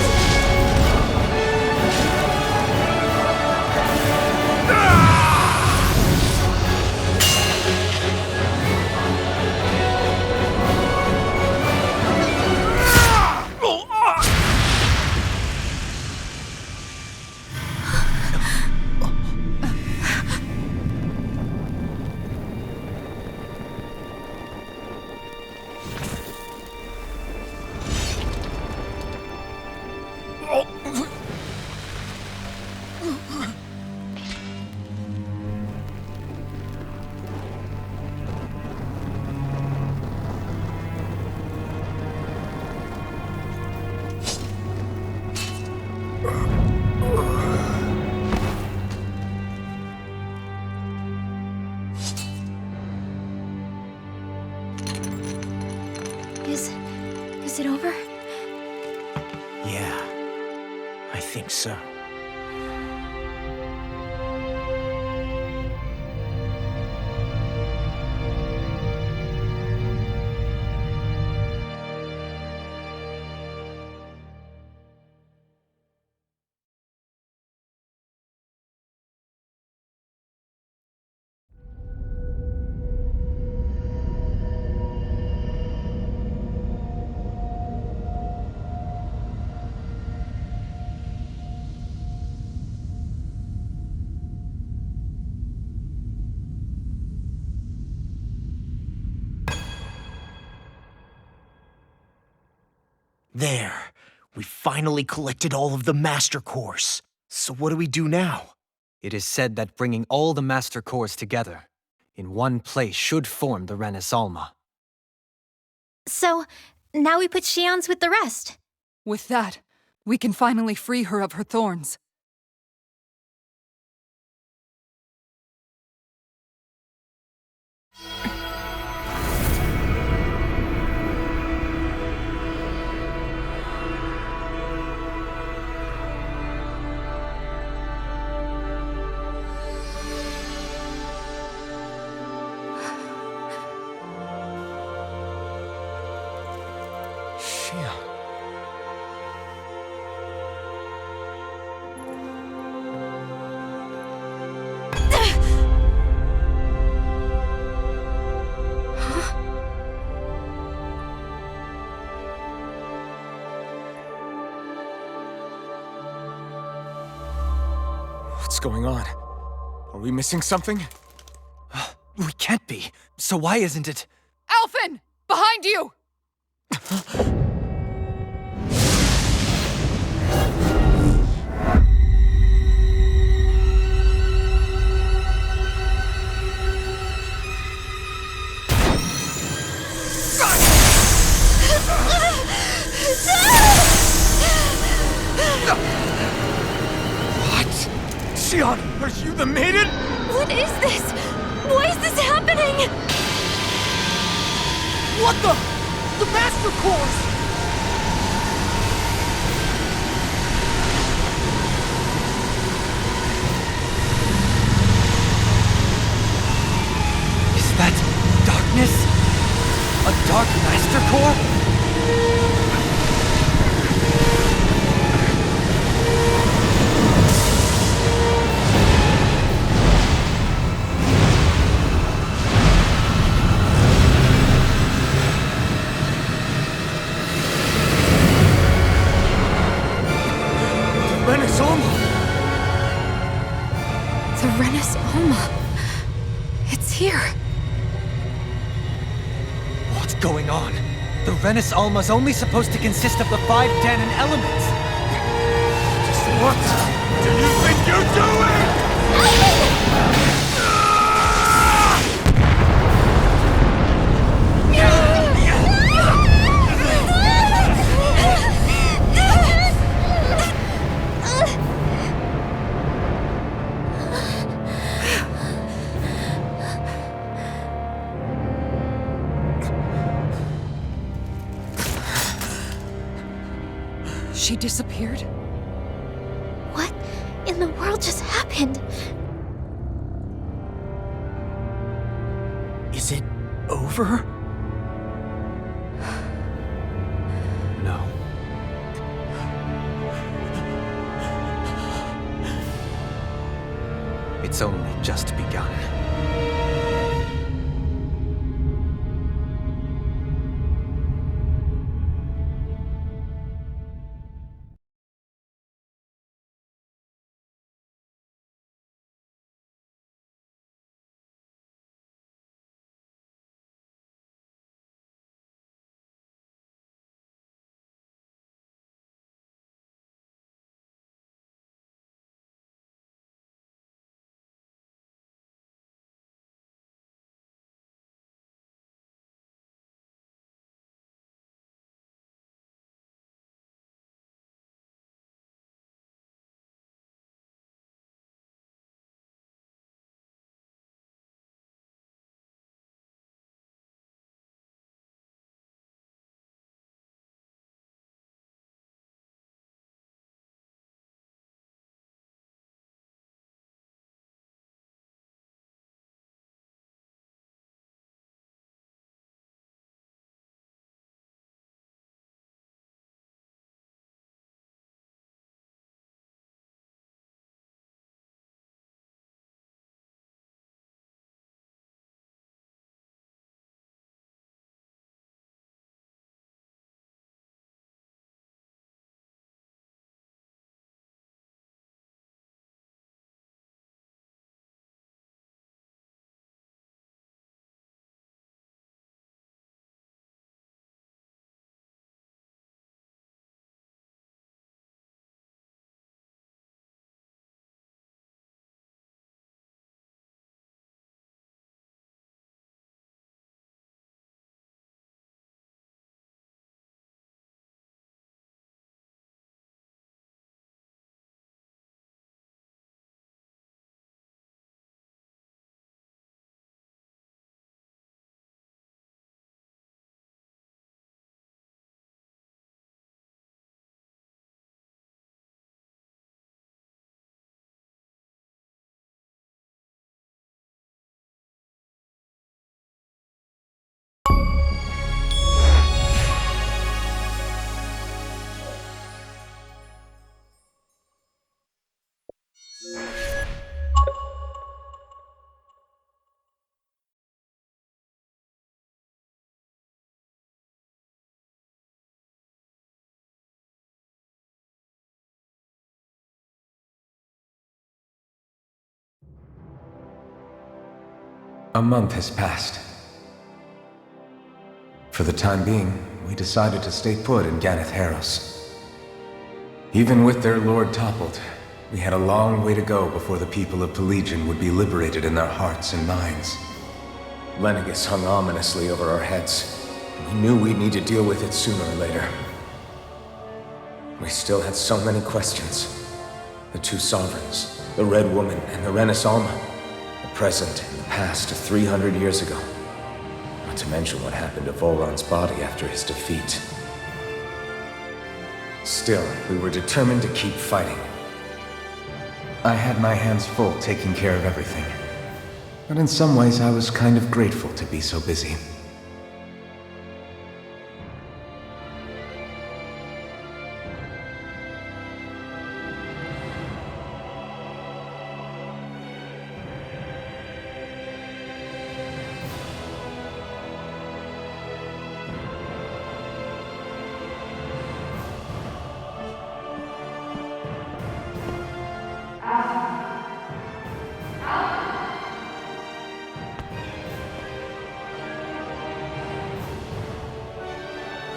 Is it over? Yeah, I think so. There. We finally collected all of the Master Cores. So what do we do now? It is said that bringing all the Master Cores together in one place should form the Renis Alma. So, now we put Shion's with the rest. With that, we can finally free her of her thorns. Shion. What's going on? Are we missing something? We can't be. So why isn't it? Alphen! Behind you! What? Shion, are you the maiden? What is this? Why is this happening? What the? The Master Cores! Is that darkness? A Dark Master Core? Renis Alma! The Renis Alma. It's here. What's going on? The Renis Alma's only supposed to consist of the 5 Dahnan elements. What do you think you're doing? She disappeared? What in the world just happened? Is it over? No. It's only just begun. A month has passed. For the time being, we decided to stay put in Ganeth Haros. Even with their lord toppled, we had a long way to go before the people of Pelegion would be liberated in their hearts and minds. Lenegis hung ominously over our heads. We knew we'd need to deal with it sooner or later. We still had so many questions. The two sovereigns, the Red Woman and the Renaissance, the present and the past of 300 years ago. Not to mention what happened to Volron's body after his defeat. Still, we were determined to keep fighting. I had my hands full taking care of everything. But in some ways, I was kind of grateful to be so busy.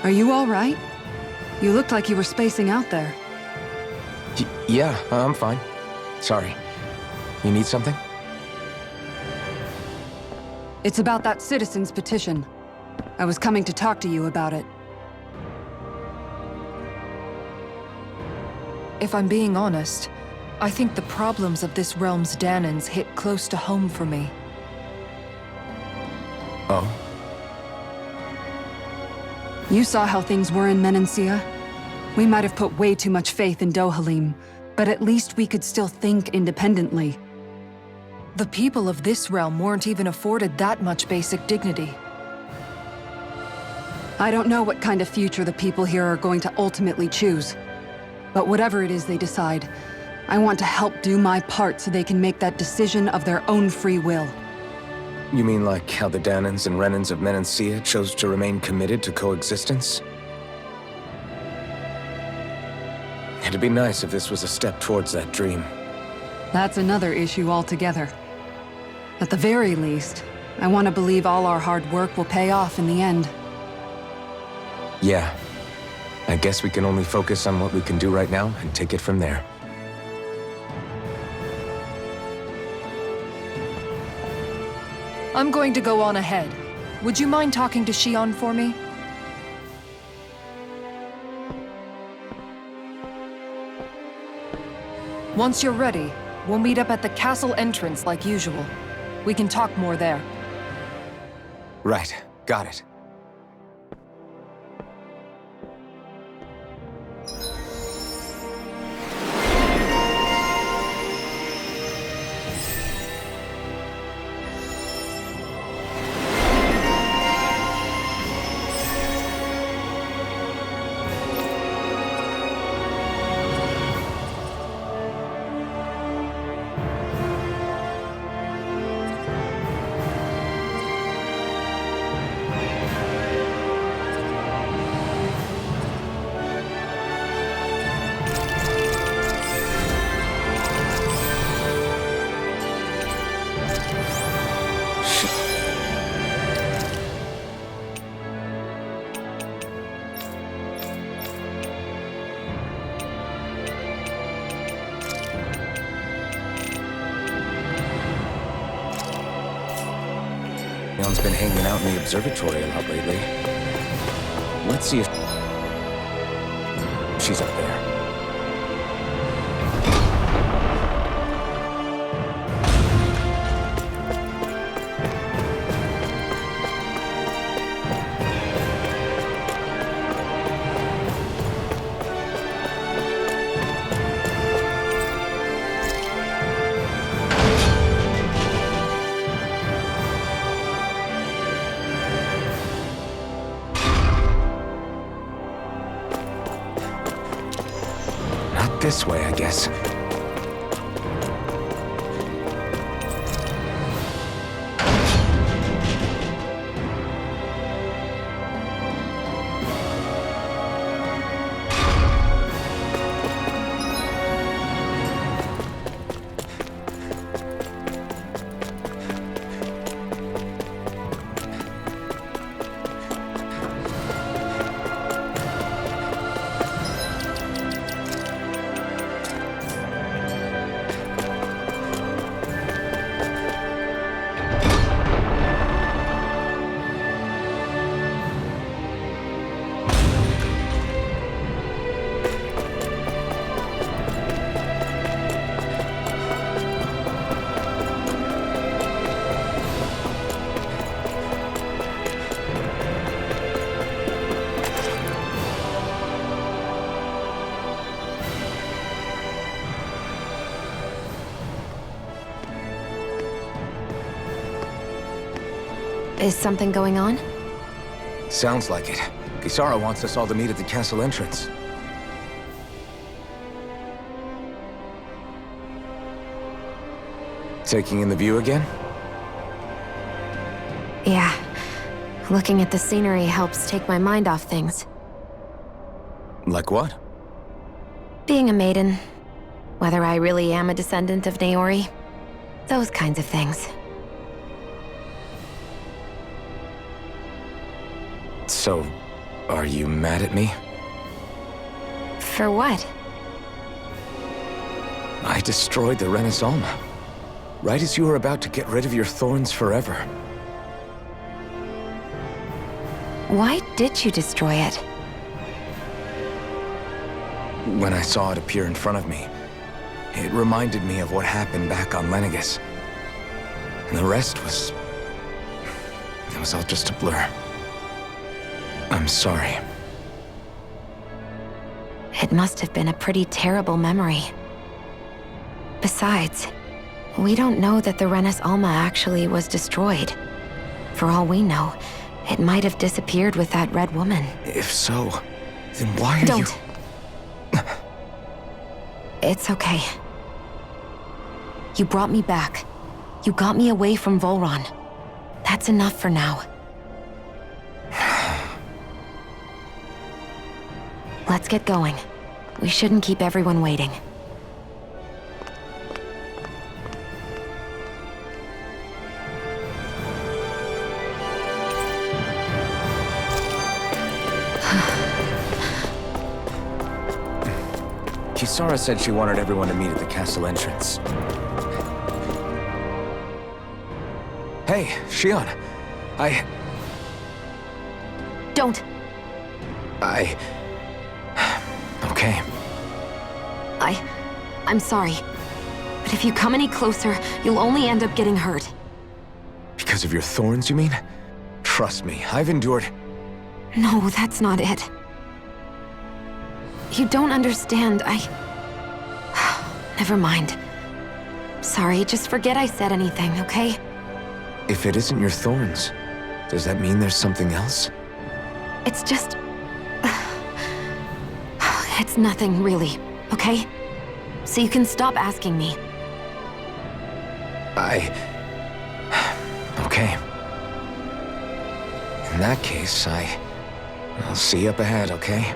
Are you all right? You looked like you were spacing out there. Yeah, I'm fine. Sorry. You need something? It's about that citizen's petition. I was coming to talk to you about it. If I'm being honest, I think the problems of this realm's Dahnans hit close to home for me. Oh? You saw how things were in Menancia. We might have put way too much faith in Dohalim, but at least we could still think independently. The people of this realm weren't even afforded that much basic dignity. I don't know what kind of future the people here are going to ultimately choose. But whatever it is they decide, I want to help do my part so they can make that decision of their own free will. You mean like how the Dahnans and Renans of Menancia chose to remain committed to coexistence? It'd be nice if this was a step towards that dream. That's another issue altogether. At the very least, I want to believe all our hard work will pay off in the end. Yeah. I guess we can only focus on what we can do right now and take it from there. I'm going to go on ahead. Would you mind talking to Shion for me? Once you're ready, we'll meet up at the castle entrance like usual. We can talk more there. Right. Got it. Leon's been hanging out in the observatory a lot lately. Let's see if she's up there. This way, I guess. Is something going on? Sounds like it. Kisara wants us all to meet at the castle entrance. Taking in the view again? Yeah. Looking at the scenery helps take my mind off things. Like what? Being a maiden. Whether I really am a descendant of Naori. Those kinds of things. So, are you mad at me? For what? I destroyed the Renis Alma. Right as you were about to get rid of your thorns forever. Why did you destroy it? When I saw it appear in front of me, it reminded me of what happened back on Lenegis. And the rest was... it was all just a blur. I'm sorry. It must have been a pretty terrible memory. Besides, we don't know that the Renis Alma actually was destroyed. For all we know, it might have disappeared with that red woman. If so, then why are Don't. It's okay. You brought me back. You got me away from Volron. That's enough for now. Let's get going. We shouldn't keep everyone waiting. Kisara said she wanted everyone to meet at the castle entrance. Hey, Shion. Don't. Okay. I'm sorry. But if you come any closer, you'll only end up getting hurt. Because of your thorns, you mean? Trust me, I've endured... No, that's not it. You don't understand, Never mind. Sorry, just forget I said anything, okay? If it isn't your thorns, does that mean there's something else? It's just... It's nothing, really, okay? So you can stop asking me. Okay. In that case, I'll see you up ahead, okay?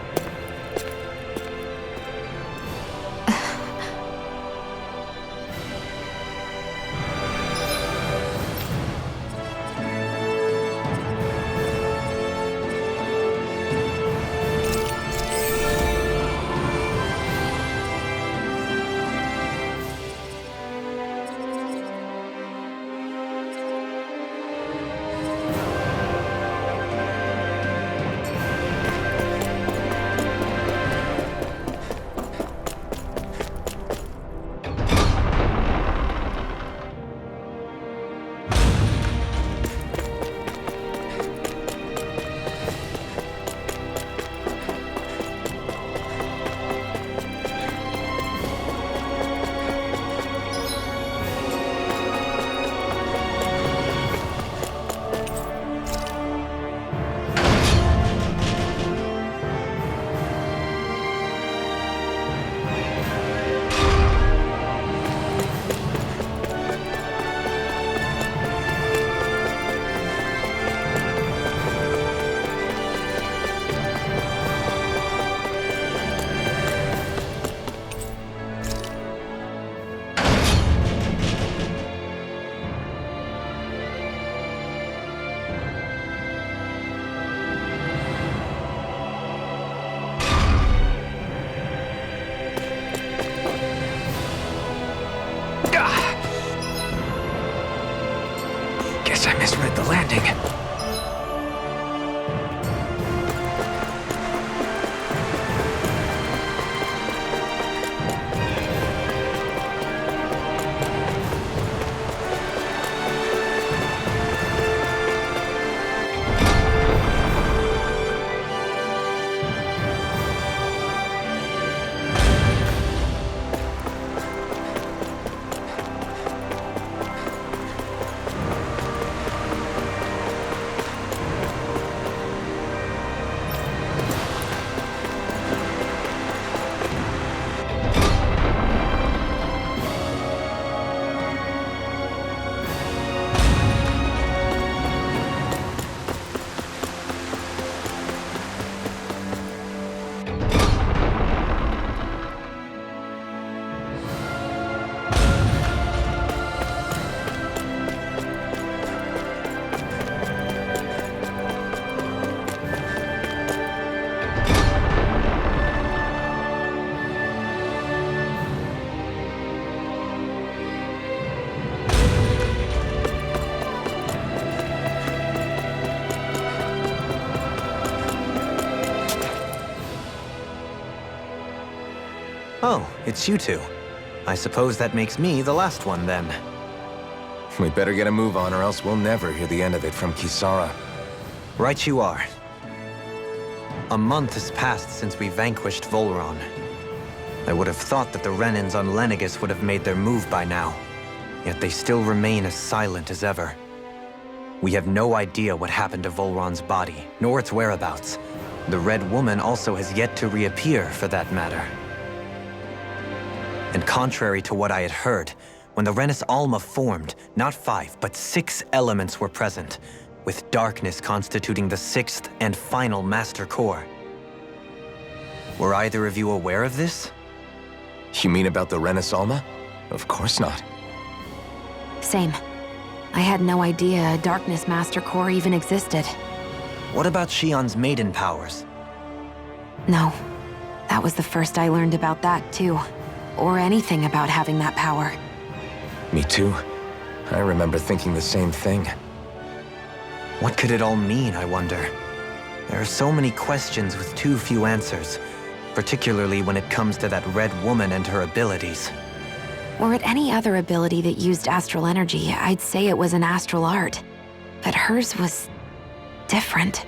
Oh, it's you two. I suppose that makes me the last one, then. We better get a move on, or else we'll never hear the end of it from Kisara. Right you are. A month has passed since we vanquished Volron. I would have thought that the Renans on Lenegis would have made their move by now, yet they still remain as silent as ever. We have no idea what happened to Volron's body, nor its whereabouts. The Red Woman also has yet to reappear, for that matter. And contrary to what I had heard, when the Renis Alma formed, not 5, but 6 elements were present, with darkness constituting the 6th and final Master Core. Were either of you aware of this? You mean about the Renis Alma? Of course not. Same. I had no idea a Darkness Master Core even existed. What about Shion's maiden powers? No. That was the first I learned about that, too. Or anything about having that power. Me too. I remember thinking the same thing. What could it all mean, I wonder? There are so many questions with too few answers, particularly when it comes to that Red Woman and her abilities. Were it any other ability that used astral energy, I'd say it was an astral art. But hers was different.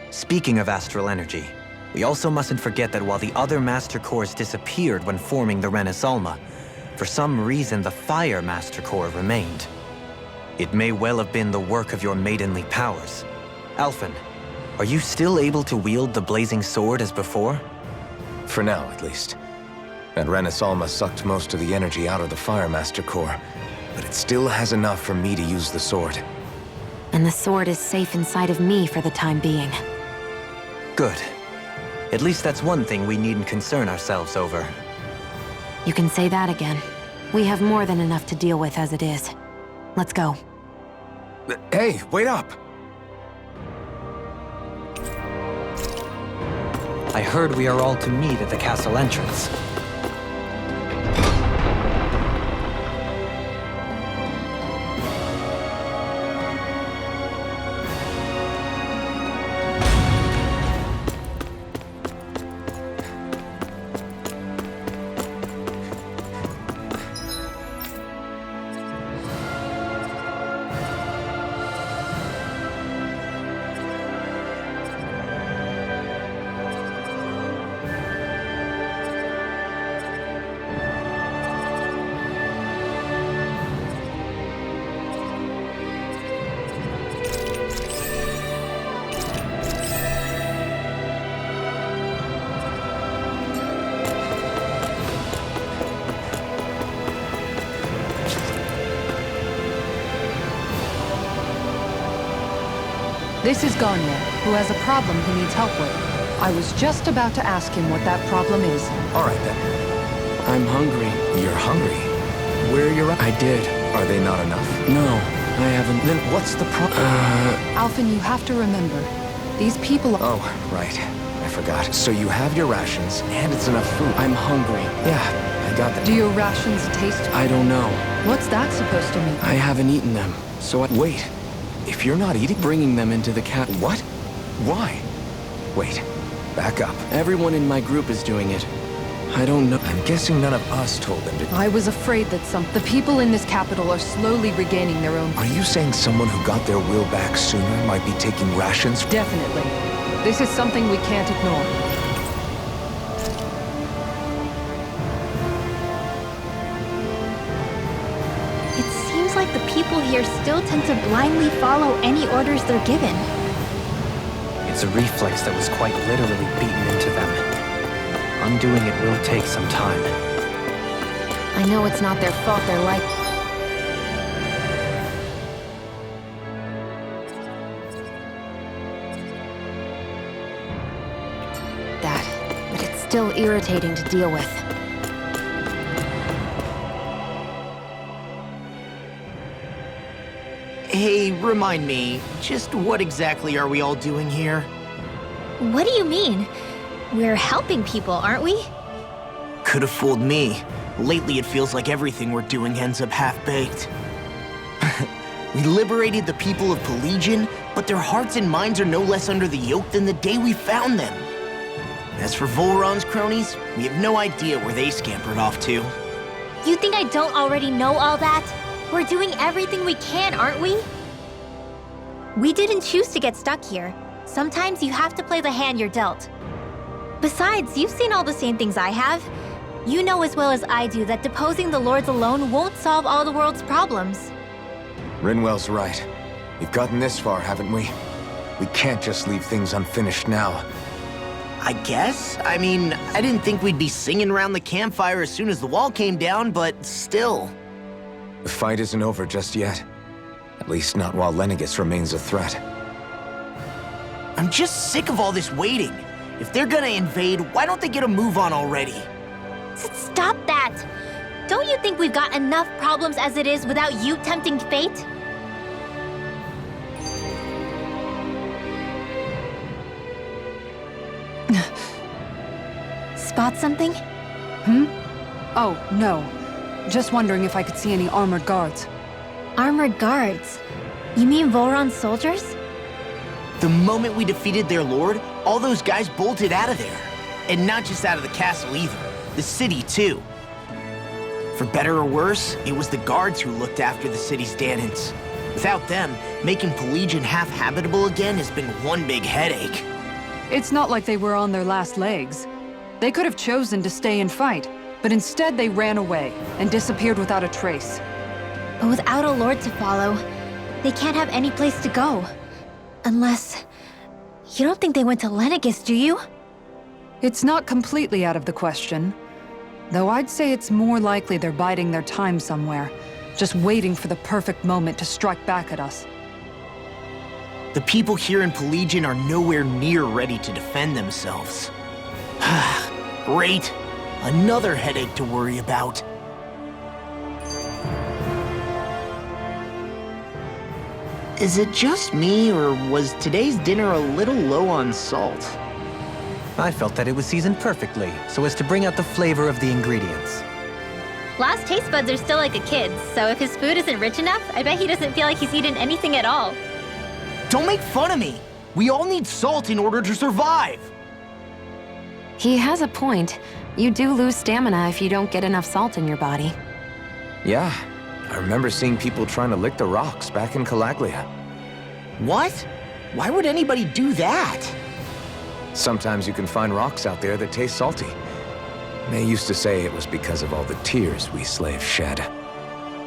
Speaking of astral energy, we also mustn't forget that while the other Master Cores disappeared when forming the Renis Alma, for some reason the Fire Master Core remained. It may well have been the work of your maidenly powers. Alphen, are you still able to wield the blazing sword as before? For now, at least. That Renis Alma sucked most of the energy out of the Fire Master Core, but it still has enough for me to use the sword. And the sword is safe inside of me for the time being. Good. At least that's one thing we needn't concern ourselves over. You can say that again. We have more than enough to deal with as it is. Let's go. Hey, wait up! I heard we are all to meet at the castle entrance. This is Ganya, who has a problem he needs help with. I was just about to ask him what that problem is. All right, then. I'm hungry. You're hungry? Where are your... I did. Are they not enough? No, I haven't. Then what's the problem? Alphen, you have to remember, these people are... Oh, right. I forgot. So you have your rations, and it's enough food. I'm hungry. Yeah, I got that. Do your rations taste... I don't know. What's that supposed to mean? I haven't eaten them, so I... Wait. If you're not eating... Bringing them into the cat... What? Why? Wait. Back up. Everyone in my group is doing it. I don't know. I'm guessing none of us told them to... I was afraid that the people in this capital are slowly regaining their own... Are you saying someone who got their will back sooner might be taking rations? Definitely. This is something we can't ignore. It seems like the people here still tend to blindly follow any orders they're given. It's a reflex that was quite literally beaten into them. Undoing it will take some time. I know it's not their fault they're like... that, but it's still irritating to deal with. Hey, remind me, just what exactly are we all doing here? What do you mean? We're helping people, aren't we? Could have fooled me. Lately it feels like everything we're doing ends up half-baked. We liberated the people of Pelegion, but their hearts and minds are no less under the yoke than the day we found them. As for Volron's cronies, we have no idea where they scampered off to. You think I don't already know all that? We're doing everything we can, aren't we? We didn't choose to get stuck here. Sometimes you have to play the hand you're dealt. Besides, you've seen all the same things I have. You know as well as I do that deposing the lords alone won't solve all the world's problems. Rinwell's right. We've gotten this far, haven't we? We can't just leave things unfinished now. I guess? I mean, I didn't think we'd be singing around the campfire as soon as the wall came down, but still. The fight isn't over just yet. At least not while Lenegis remains a threat. I'm just sick of all this waiting. If they're gonna invade, why don't they get a move on already? Stop that! Don't you think we've got enough problems as it is without you tempting fate? Spot something? Oh, no. Just wondering if I could see any armored guards. Armored guards? You mean Volron's soldiers? The moment we defeated their lord, all those guys bolted out of there. And not just out of the castle either. The city, too. For better or worse, it was the guards who looked after the city's Dahnans. Without them, making Pelegion half-habitable again has been one big headache. It's not like they were on their last legs. They could have chosen to stay and fight, but instead they ran away and disappeared without a trace. But without a lord to follow, they can't have any place to go. Unless... You don't think they went to Lenegis, do you? It's not completely out of the question. Though I'd say it's more likely they're biding their time somewhere, just waiting for the perfect moment to strike back at us. The people here in Pelegion are nowhere near ready to defend themselves. Great. Another headache to worry about. Is it just me, or was today's dinner a little low on salt? I felt that it was seasoned perfectly, so as to bring out the flavor of the ingredients. Last taste buds are still like a kid's, so if his food isn't rich enough, I bet he doesn't feel like he's eaten anything at all. Don't make fun of me! We all need salt in order to survive! He has a point. You do lose stamina if you don't get enough salt in your body. Yeah, I remember seeing people trying to lick the rocks back in Calaglia. What? Why would anybody do that? Sometimes you can find rocks out there that taste salty. They used to say it was because of all the tears we slaves shed.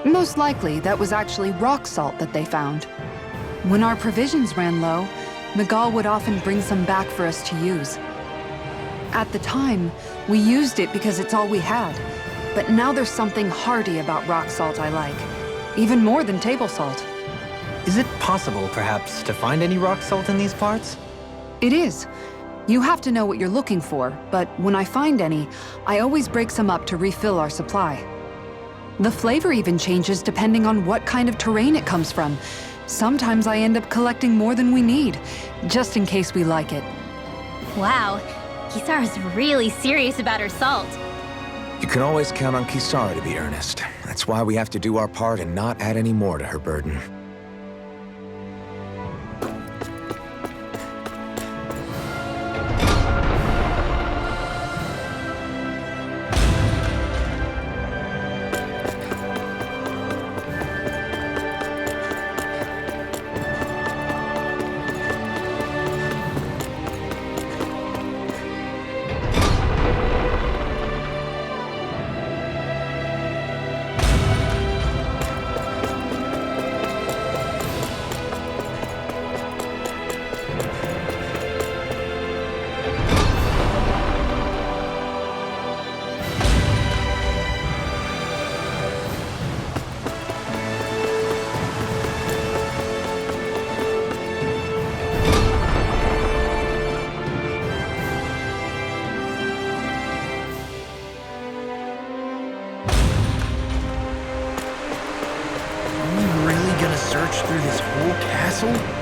Most likely, that was actually rock salt that they found. When our provisions ran low, Miguel would often bring some back for us to use. At the time, we used it because it's all we had. But now there's something hearty about rock salt I like. Even more than table salt. Is it possible, perhaps, to find any rock salt in these parts? It is. You have to know what you're looking for, but when I find any, I always break some up to refill our supply. The flavor even changes depending on what kind of terrain it comes from. Sometimes I end up collecting more than we need, just in case we like it. Wow, Kisara's really serious about her salt. You can always count on Kisara to be earnest. That's why we have to do our part and not add any more to her burden.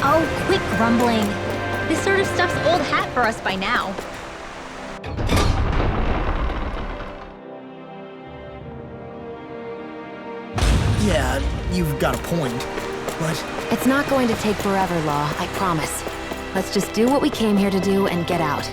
Oh, quit grumbling. This sort of stuff's old hat for us by now. Yeah, you've got a point, but... It's not going to take forever, Law, I promise. Let's just do what we came here to do and get out.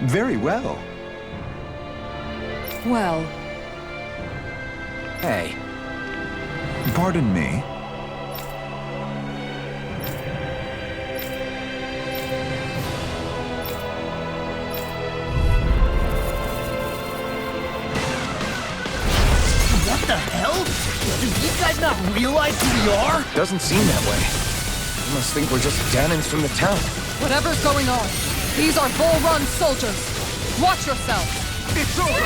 Very well. Well, Hey, Pardon me? What the hell? Do these guys not realize who we are? doesn't seem that way. You must think we're just Danans from the town. Whatever's going on, these are Bull Run soldiers. Watch yourself. It's over! I'm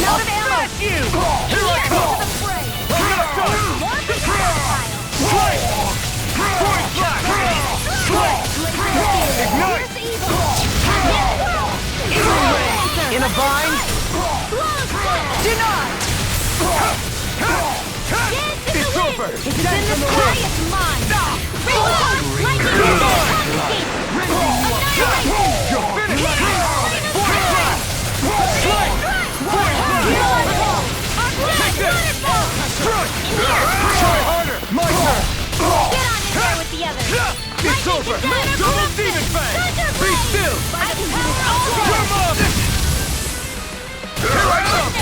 out of ammo! Here I come! I'm not done! More projectile! Point flash! Ignite! Here's evil! In a bind? Denied! It's over! If it's in the sky, it's mine! Reload! Lightning bolt! Annihilation! You're finished! Point flash! Take this! Strike! Try harder! My turn! Get on in there with the others! It's over! Double Demon Fang! Be still! I can power all day! Come on! Here I come!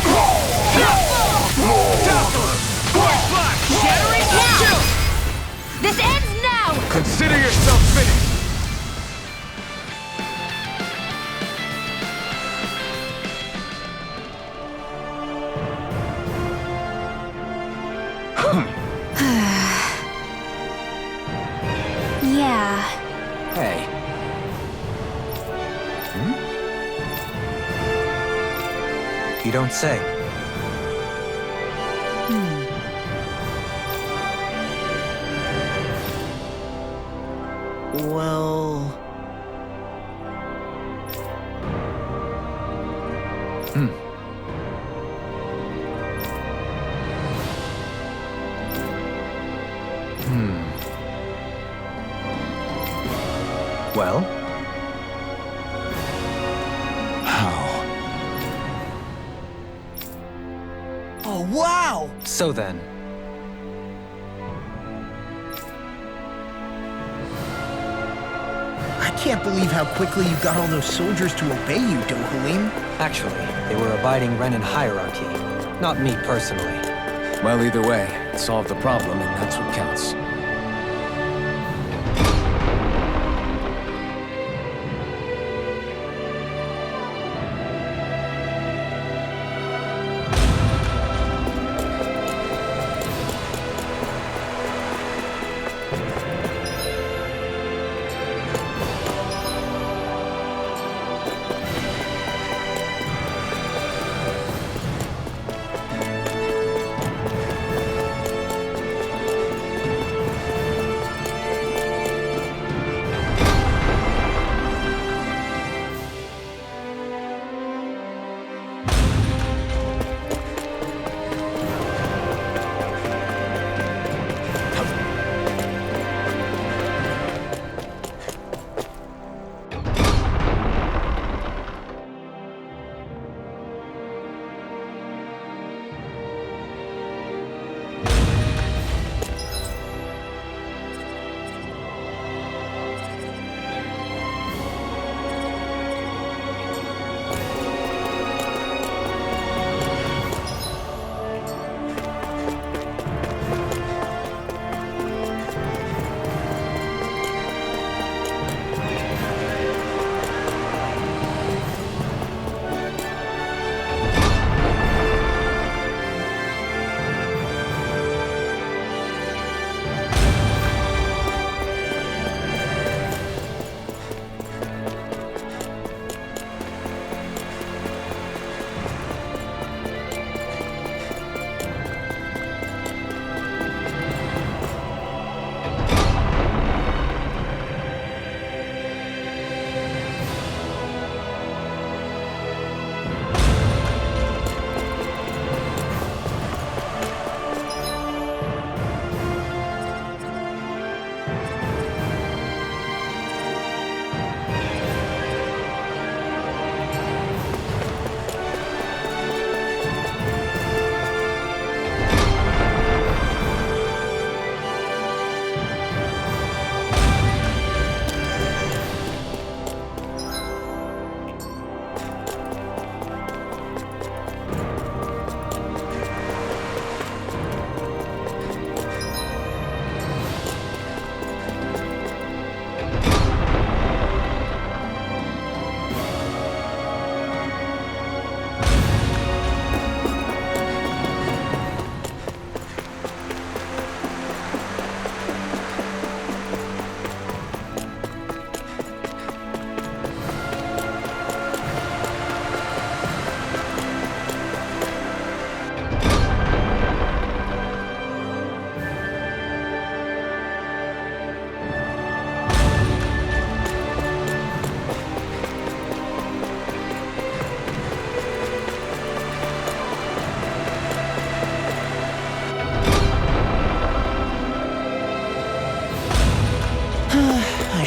Dazzler! Point flash! Shattering now! This ends now! Consider yourself finished! Yeah. Hey. You don't say. Well... Well? How? Oh, wow! So then, I can't believe how quickly you got all those soldiers to obey you, Dohalim. actually, they were abiding Renan hierarchy. Not me personally. Well, either way, it solved the problem, and that's what counts.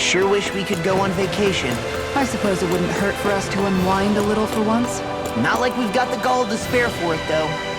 sure wish we could go on vacation. I suppose it wouldn't hurt for us to unwind a little for once. Not like we've got the gall to spare for it, though.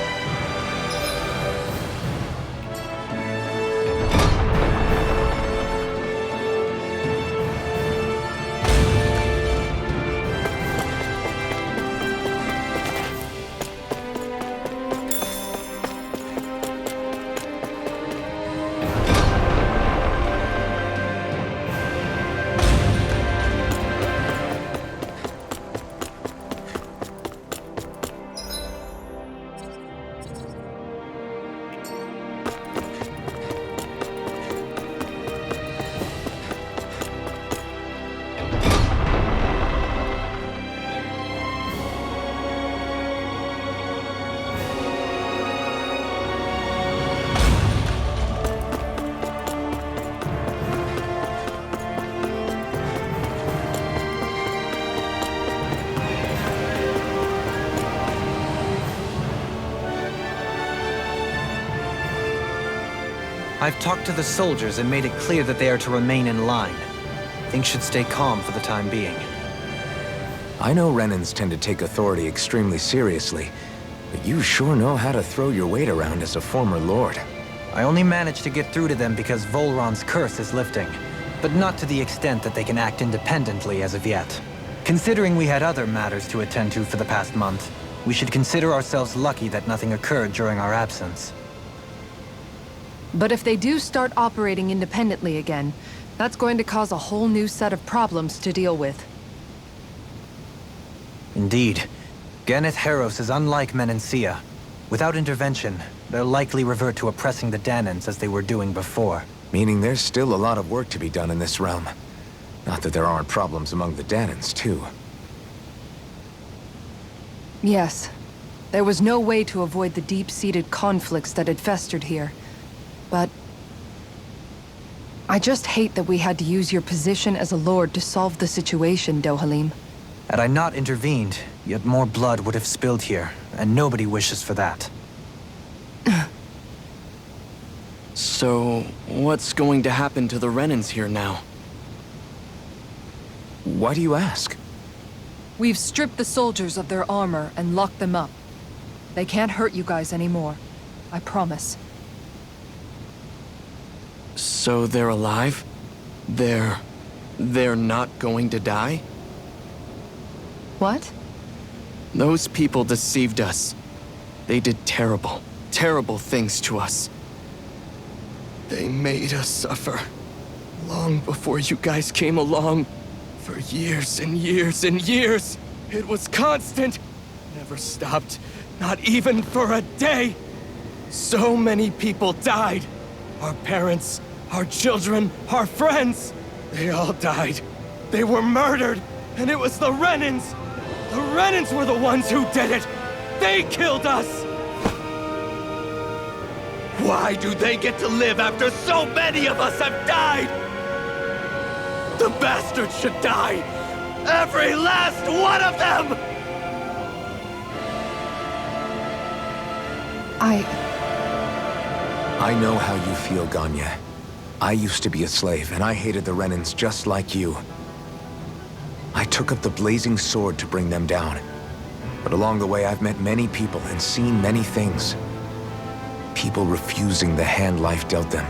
I've talked to the soldiers and made it clear that they are to remain in line. Things should stay calm for the time being. I know Renans tend to take authority extremely seriously, but you sure know how to throw your weight around as a former lord. I only managed to get through to them because Volron's curse is lifting, but not to the extent that they can act independently as of yet. Considering we had other matters to attend to for the past month, we should consider ourselves lucky that nothing occurred during our absence. But if they do start operating independently again, that's going to cause a whole new set of problems to deal with. Indeed. Ganeth Heros is unlike Menancia. Without intervention, they'll likely revert to oppressing the Dahnans as they were doing before. Meaning there's still a lot of work to be done in this realm. Not that there aren't problems among the Dahnans, too. Yes. There was no way to avoid the deep-seated conflicts that had festered here. But I just hate that we had to use your position as a lord to solve the situation, Dohalim. Had I not intervened, yet more blood would have spilled here, and nobody wishes for that. So, what's going to happen to the Renans here now? Why do you ask? We've stripped the soldiers of their armor and locked them up. They can't hurt you guys anymore. I promise. So they're alive? They're not going to die? What? Those people deceived us. They did terrible, terrible things to us. They made us suffer. Long before you guys came along. For years and years and years. It was constant. Never stopped. Not even for a day. So many people died. Our parents, our children, our friends. They all died. They were murdered. And it was the Renans. The Renans were the ones who did it. They killed us. Why do they get to live after so many of us have died? The bastards should die! Every last one of them! I know how you feel, Ganya. I used to be a slave, and I hated the Renans just like you. I took up the blazing sword to bring them down. But along the way, I've met many people and seen many things. People refusing the hand life dealt them.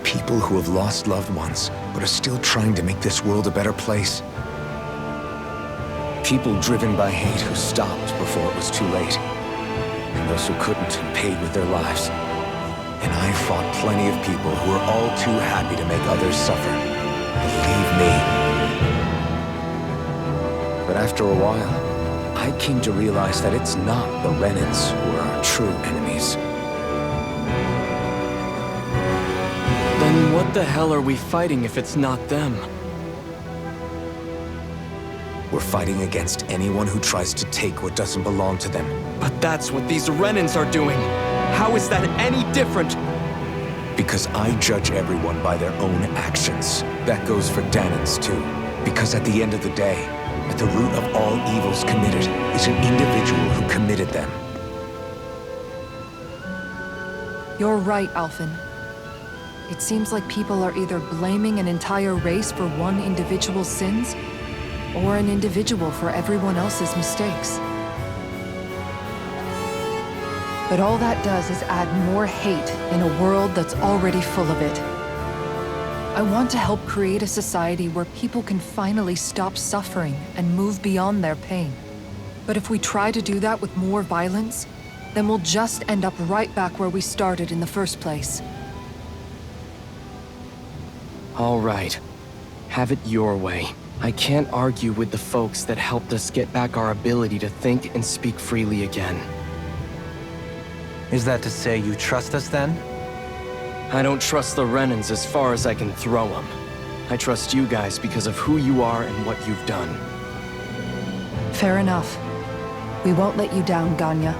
People who have lost loved ones, but are still trying to make this world a better place. People driven by hate who stopped before it was too late. And those who couldn't and paid with their lives. And I fought plenty of people who were all too happy to make others suffer. Believe me. But after a while, I came to realize that it's not the Renans who are our true enemies. Then what the hell are we fighting if it's not them? We're fighting against anyone who tries to take what doesn't belong to them. But that's what these Renans are doing. How is that any different? Because I judge everyone by their own actions. That goes for Dahnans too. Because at the end of the day, at the root of all evils committed is an individual who committed them. You're right, Alphen. It seems like people are either blaming an entire race for one individual's sins, or an individual for everyone else's mistakes. But all that does is add more hate in a world that's already full of it. I want to help create a society where people can finally stop suffering and move beyond their pain. But if we try to do that with more violence, then we'll just end up right back where we started in the first place. All right. Have it your way. I can't argue with the folks that helped us get back our ability to think and speak freely again. Is that to say you trust us then? I don't trust the Renans as far as I can throw them. I trust you guys because of who you are and what you've done. Fair enough. We won't let you down, Ganya.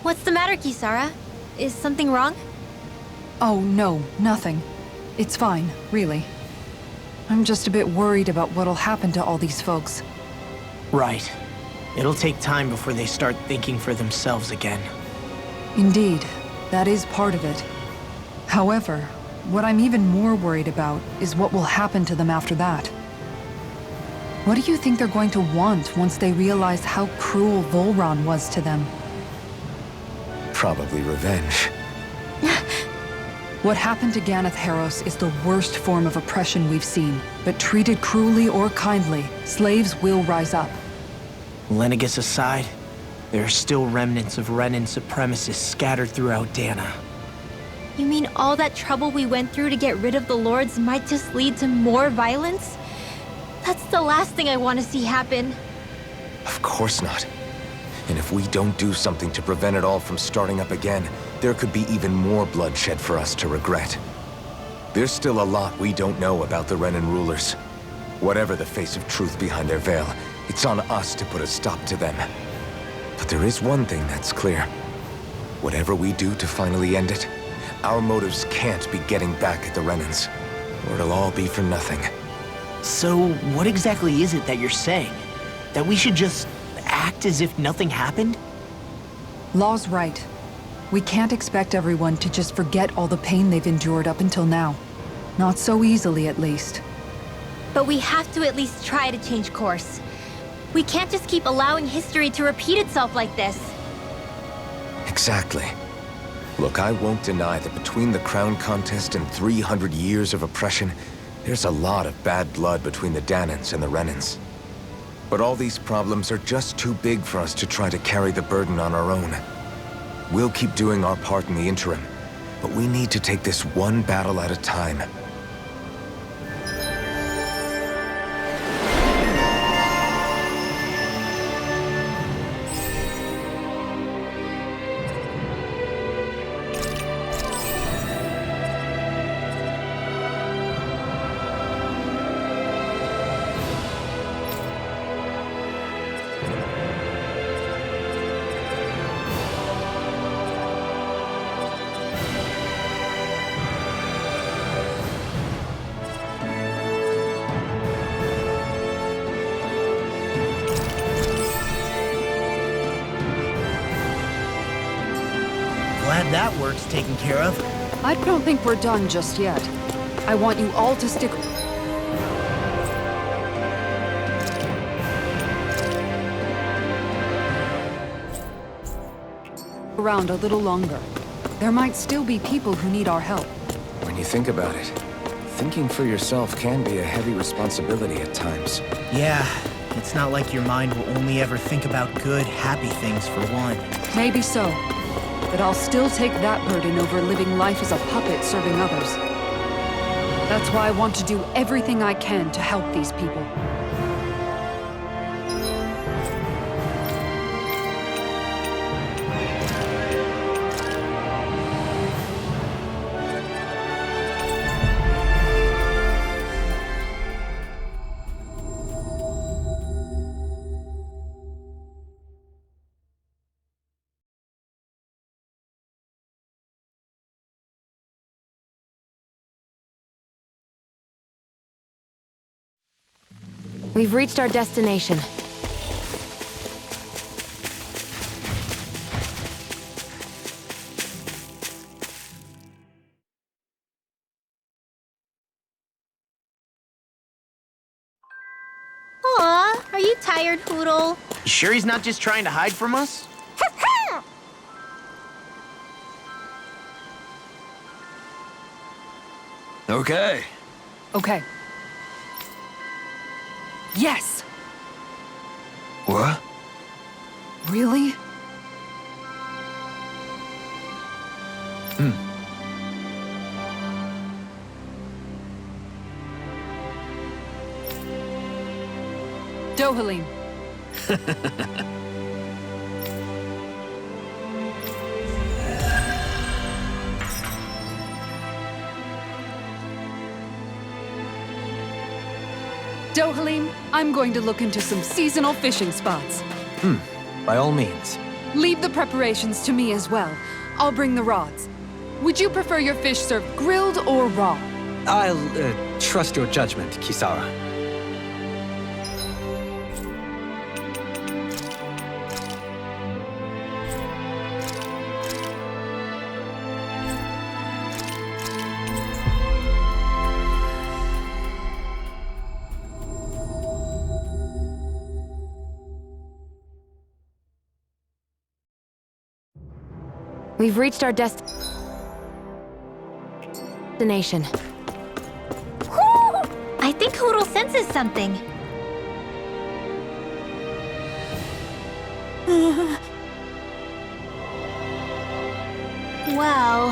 What's the matter, Kisara? Is something wrong? Oh, no, nothing. It's fine, really. I'm just a bit worried about what'll happen to all these folks. Right. It'll take time before they start thinking for themselves again. Indeed, that is part of it. However, what I'm even more worried about is what will happen to them after that. What do you think they're going to want once they realize how cruel Volron was to them? Probably revenge. What happened to Ganeth Haros is the worst form of oppression we've seen, but treated cruelly or kindly, slaves will rise up. Lenegis aside, there are still remnants of Renan supremacists scattered throughout Dana. You mean all that trouble we went through to get rid of the Lords might just lead to more violence? That's the last thing I want to see happen. Of course not. And if we don't do something to prevent it all from starting up again, there could be even more bloodshed for us to regret. There's still a lot we don't know about the Renan rulers. Whatever the face of truth behind their veil, it's on us to put a stop to them. But there is one thing that's clear. Whatever we do to finally end it, our motives can't be getting back at the Renans, or it'll all be for nothing. So, what exactly is it that you're saying? That we should just act as if nothing happened? Law's right. We can't expect everyone to just forget all the pain they've endured up until now. Not so easily, at least. But we have to at least try to change course. We can't just keep allowing history to repeat itself like this. Exactly. Look, I won't deny that between the crown contest and 300 years of oppression, there's a lot of bad blood between the Danans and the Renans. But all these problems are just too big for us to try to carry the burden on our own. We'll keep doing our part in the interim, but we need to take this one battle at a time. Glad that work's taken care of. I don't think we're done just yet. I want you all to stick around a little longer. There might still be people who need our help. When you think about it, thinking for yourself can be a heavy responsibility at times. Yeah, it's not like your mind will only ever think about good, happy things for one. Maybe so. But I'll still take that burden over living life as a puppet serving others. That's why I want to do everything I can to help these people. We've reached our destination. tired, Hootle. You sure he's not just trying to hide from us? Okay. Okay. Yes! What? Really? Dohalim. Dohalim, I'm going to look into some seasonal fishing spots. By all means. Leave the preparations to me as well. I'll bring the rods. Would you prefer your fish served grilled or raw? I'll trust your judgment, Kisara. We've reached our destination. Whew! I think Hootle senses something. Well...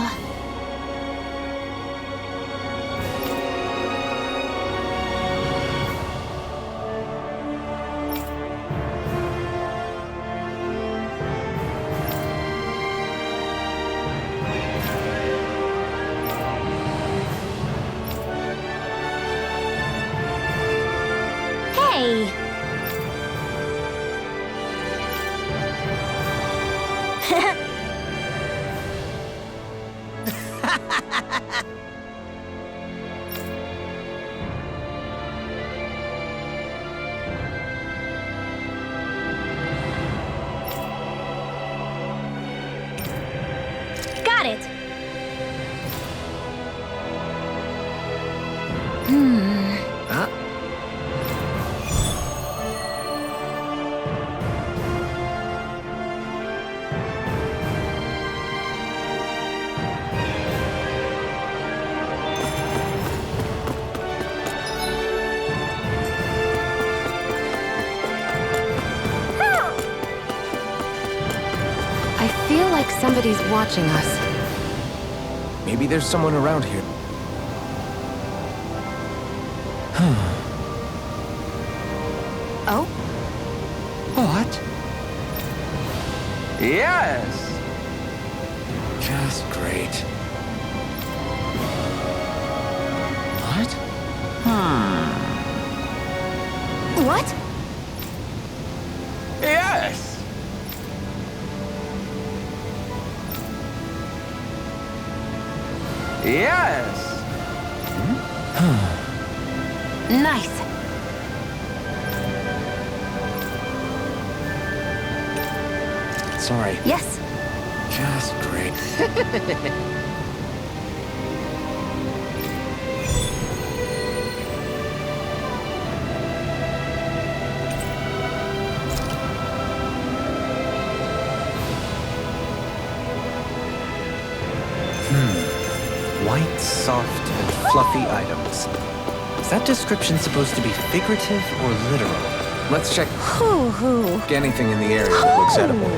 Hey! Got it! I feel like somebody's watching us. Maybe there's someone around here. Oh? What? Yes! Just great. What? What? Yes! Yes! Nice. Sorry. Yes. Just great. White, soft, and fluffy items. Is that description supposed to be figurative or literal? Let's check Hoo-hoo. anything in the area that looks edible.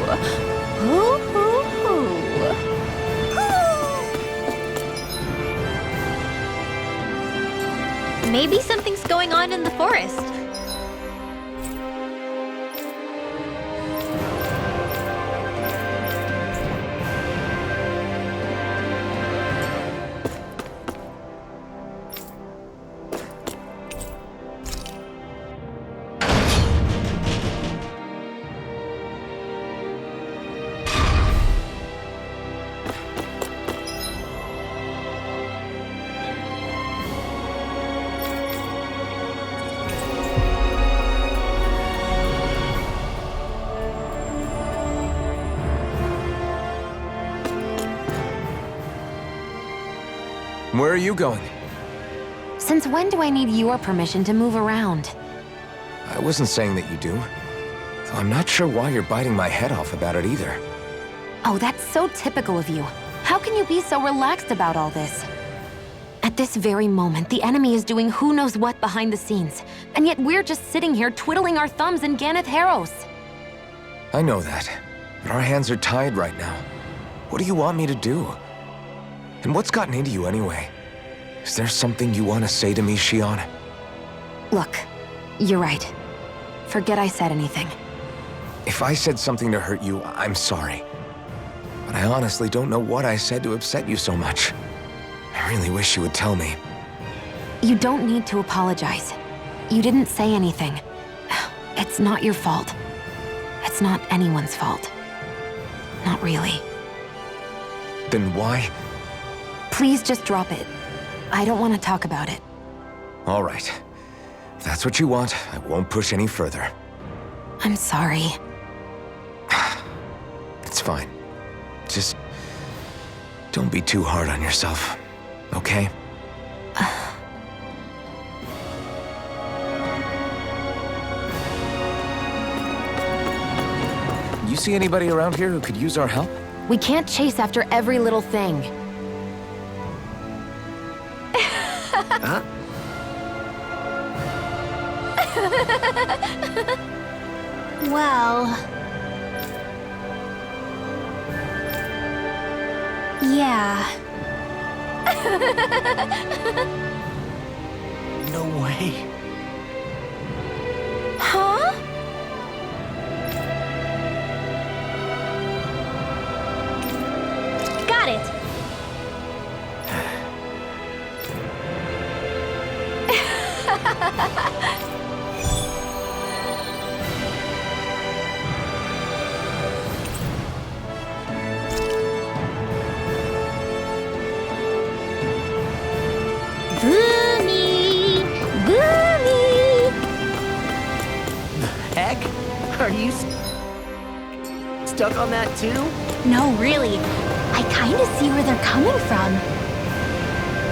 Maybe something's going on in the forest. Where are you going? Since when do I need your permission to move around? I wasn't saying that you do. I'm not sure why you're biting my head off about it either. Oh, that's so typical of you. How can you be so relaxed about all this? At this very moment, the enemy is doing who knows what behind the scenes, and yet we're just sitting here twiddling our thumbs in Ganath Haros. I know that, but our hands are tied right now. What do you want me to do? And what's gotten into you anyway? Is there something you want to say to me, Shionne? Look, you're right. Forget I said anything. If I said something to hurt you, I'm sorry. But I honestly don't know what I said to upset you so much. I really wish you would tell me. You don't need to apologize. You didn't say anything. It's not your fault. It's not anyone's fault. Not really. Then why? Please just drop it. I don't want to talk about it. All right. If that's what you want, I won't push any further. I'm sorry. It's fine. Just don't be too hard on yourself, okay? You see anybody around here who could use our help? We can't chase after every little thing. Huh? Well... yeah. No way. Huh? Got it. Boomy! Boomy! Heck? Are you stuck on that too? No, really. I kinda see where they're coming from.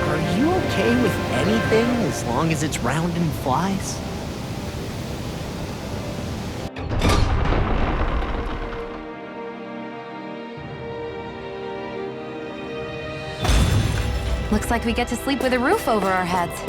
Are you okay with anything as long as it's round and flies? Looks like we get to sleep with a roof over our heads.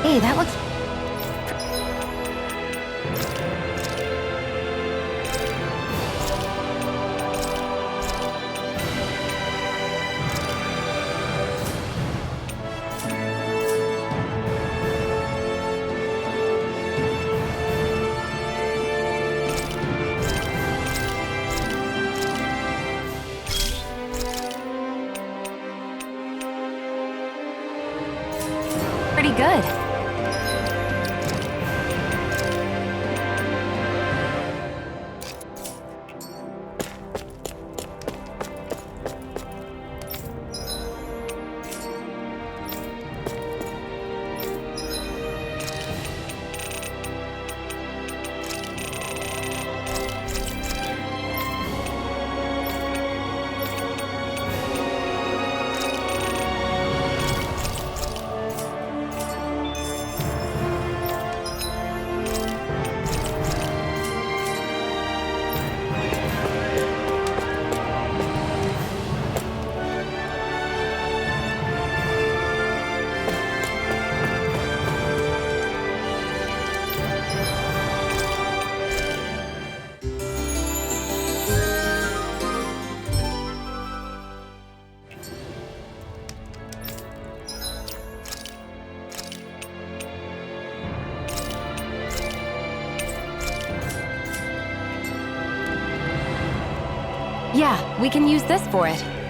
Hey, that looks... good. Yeah, we can use this for it.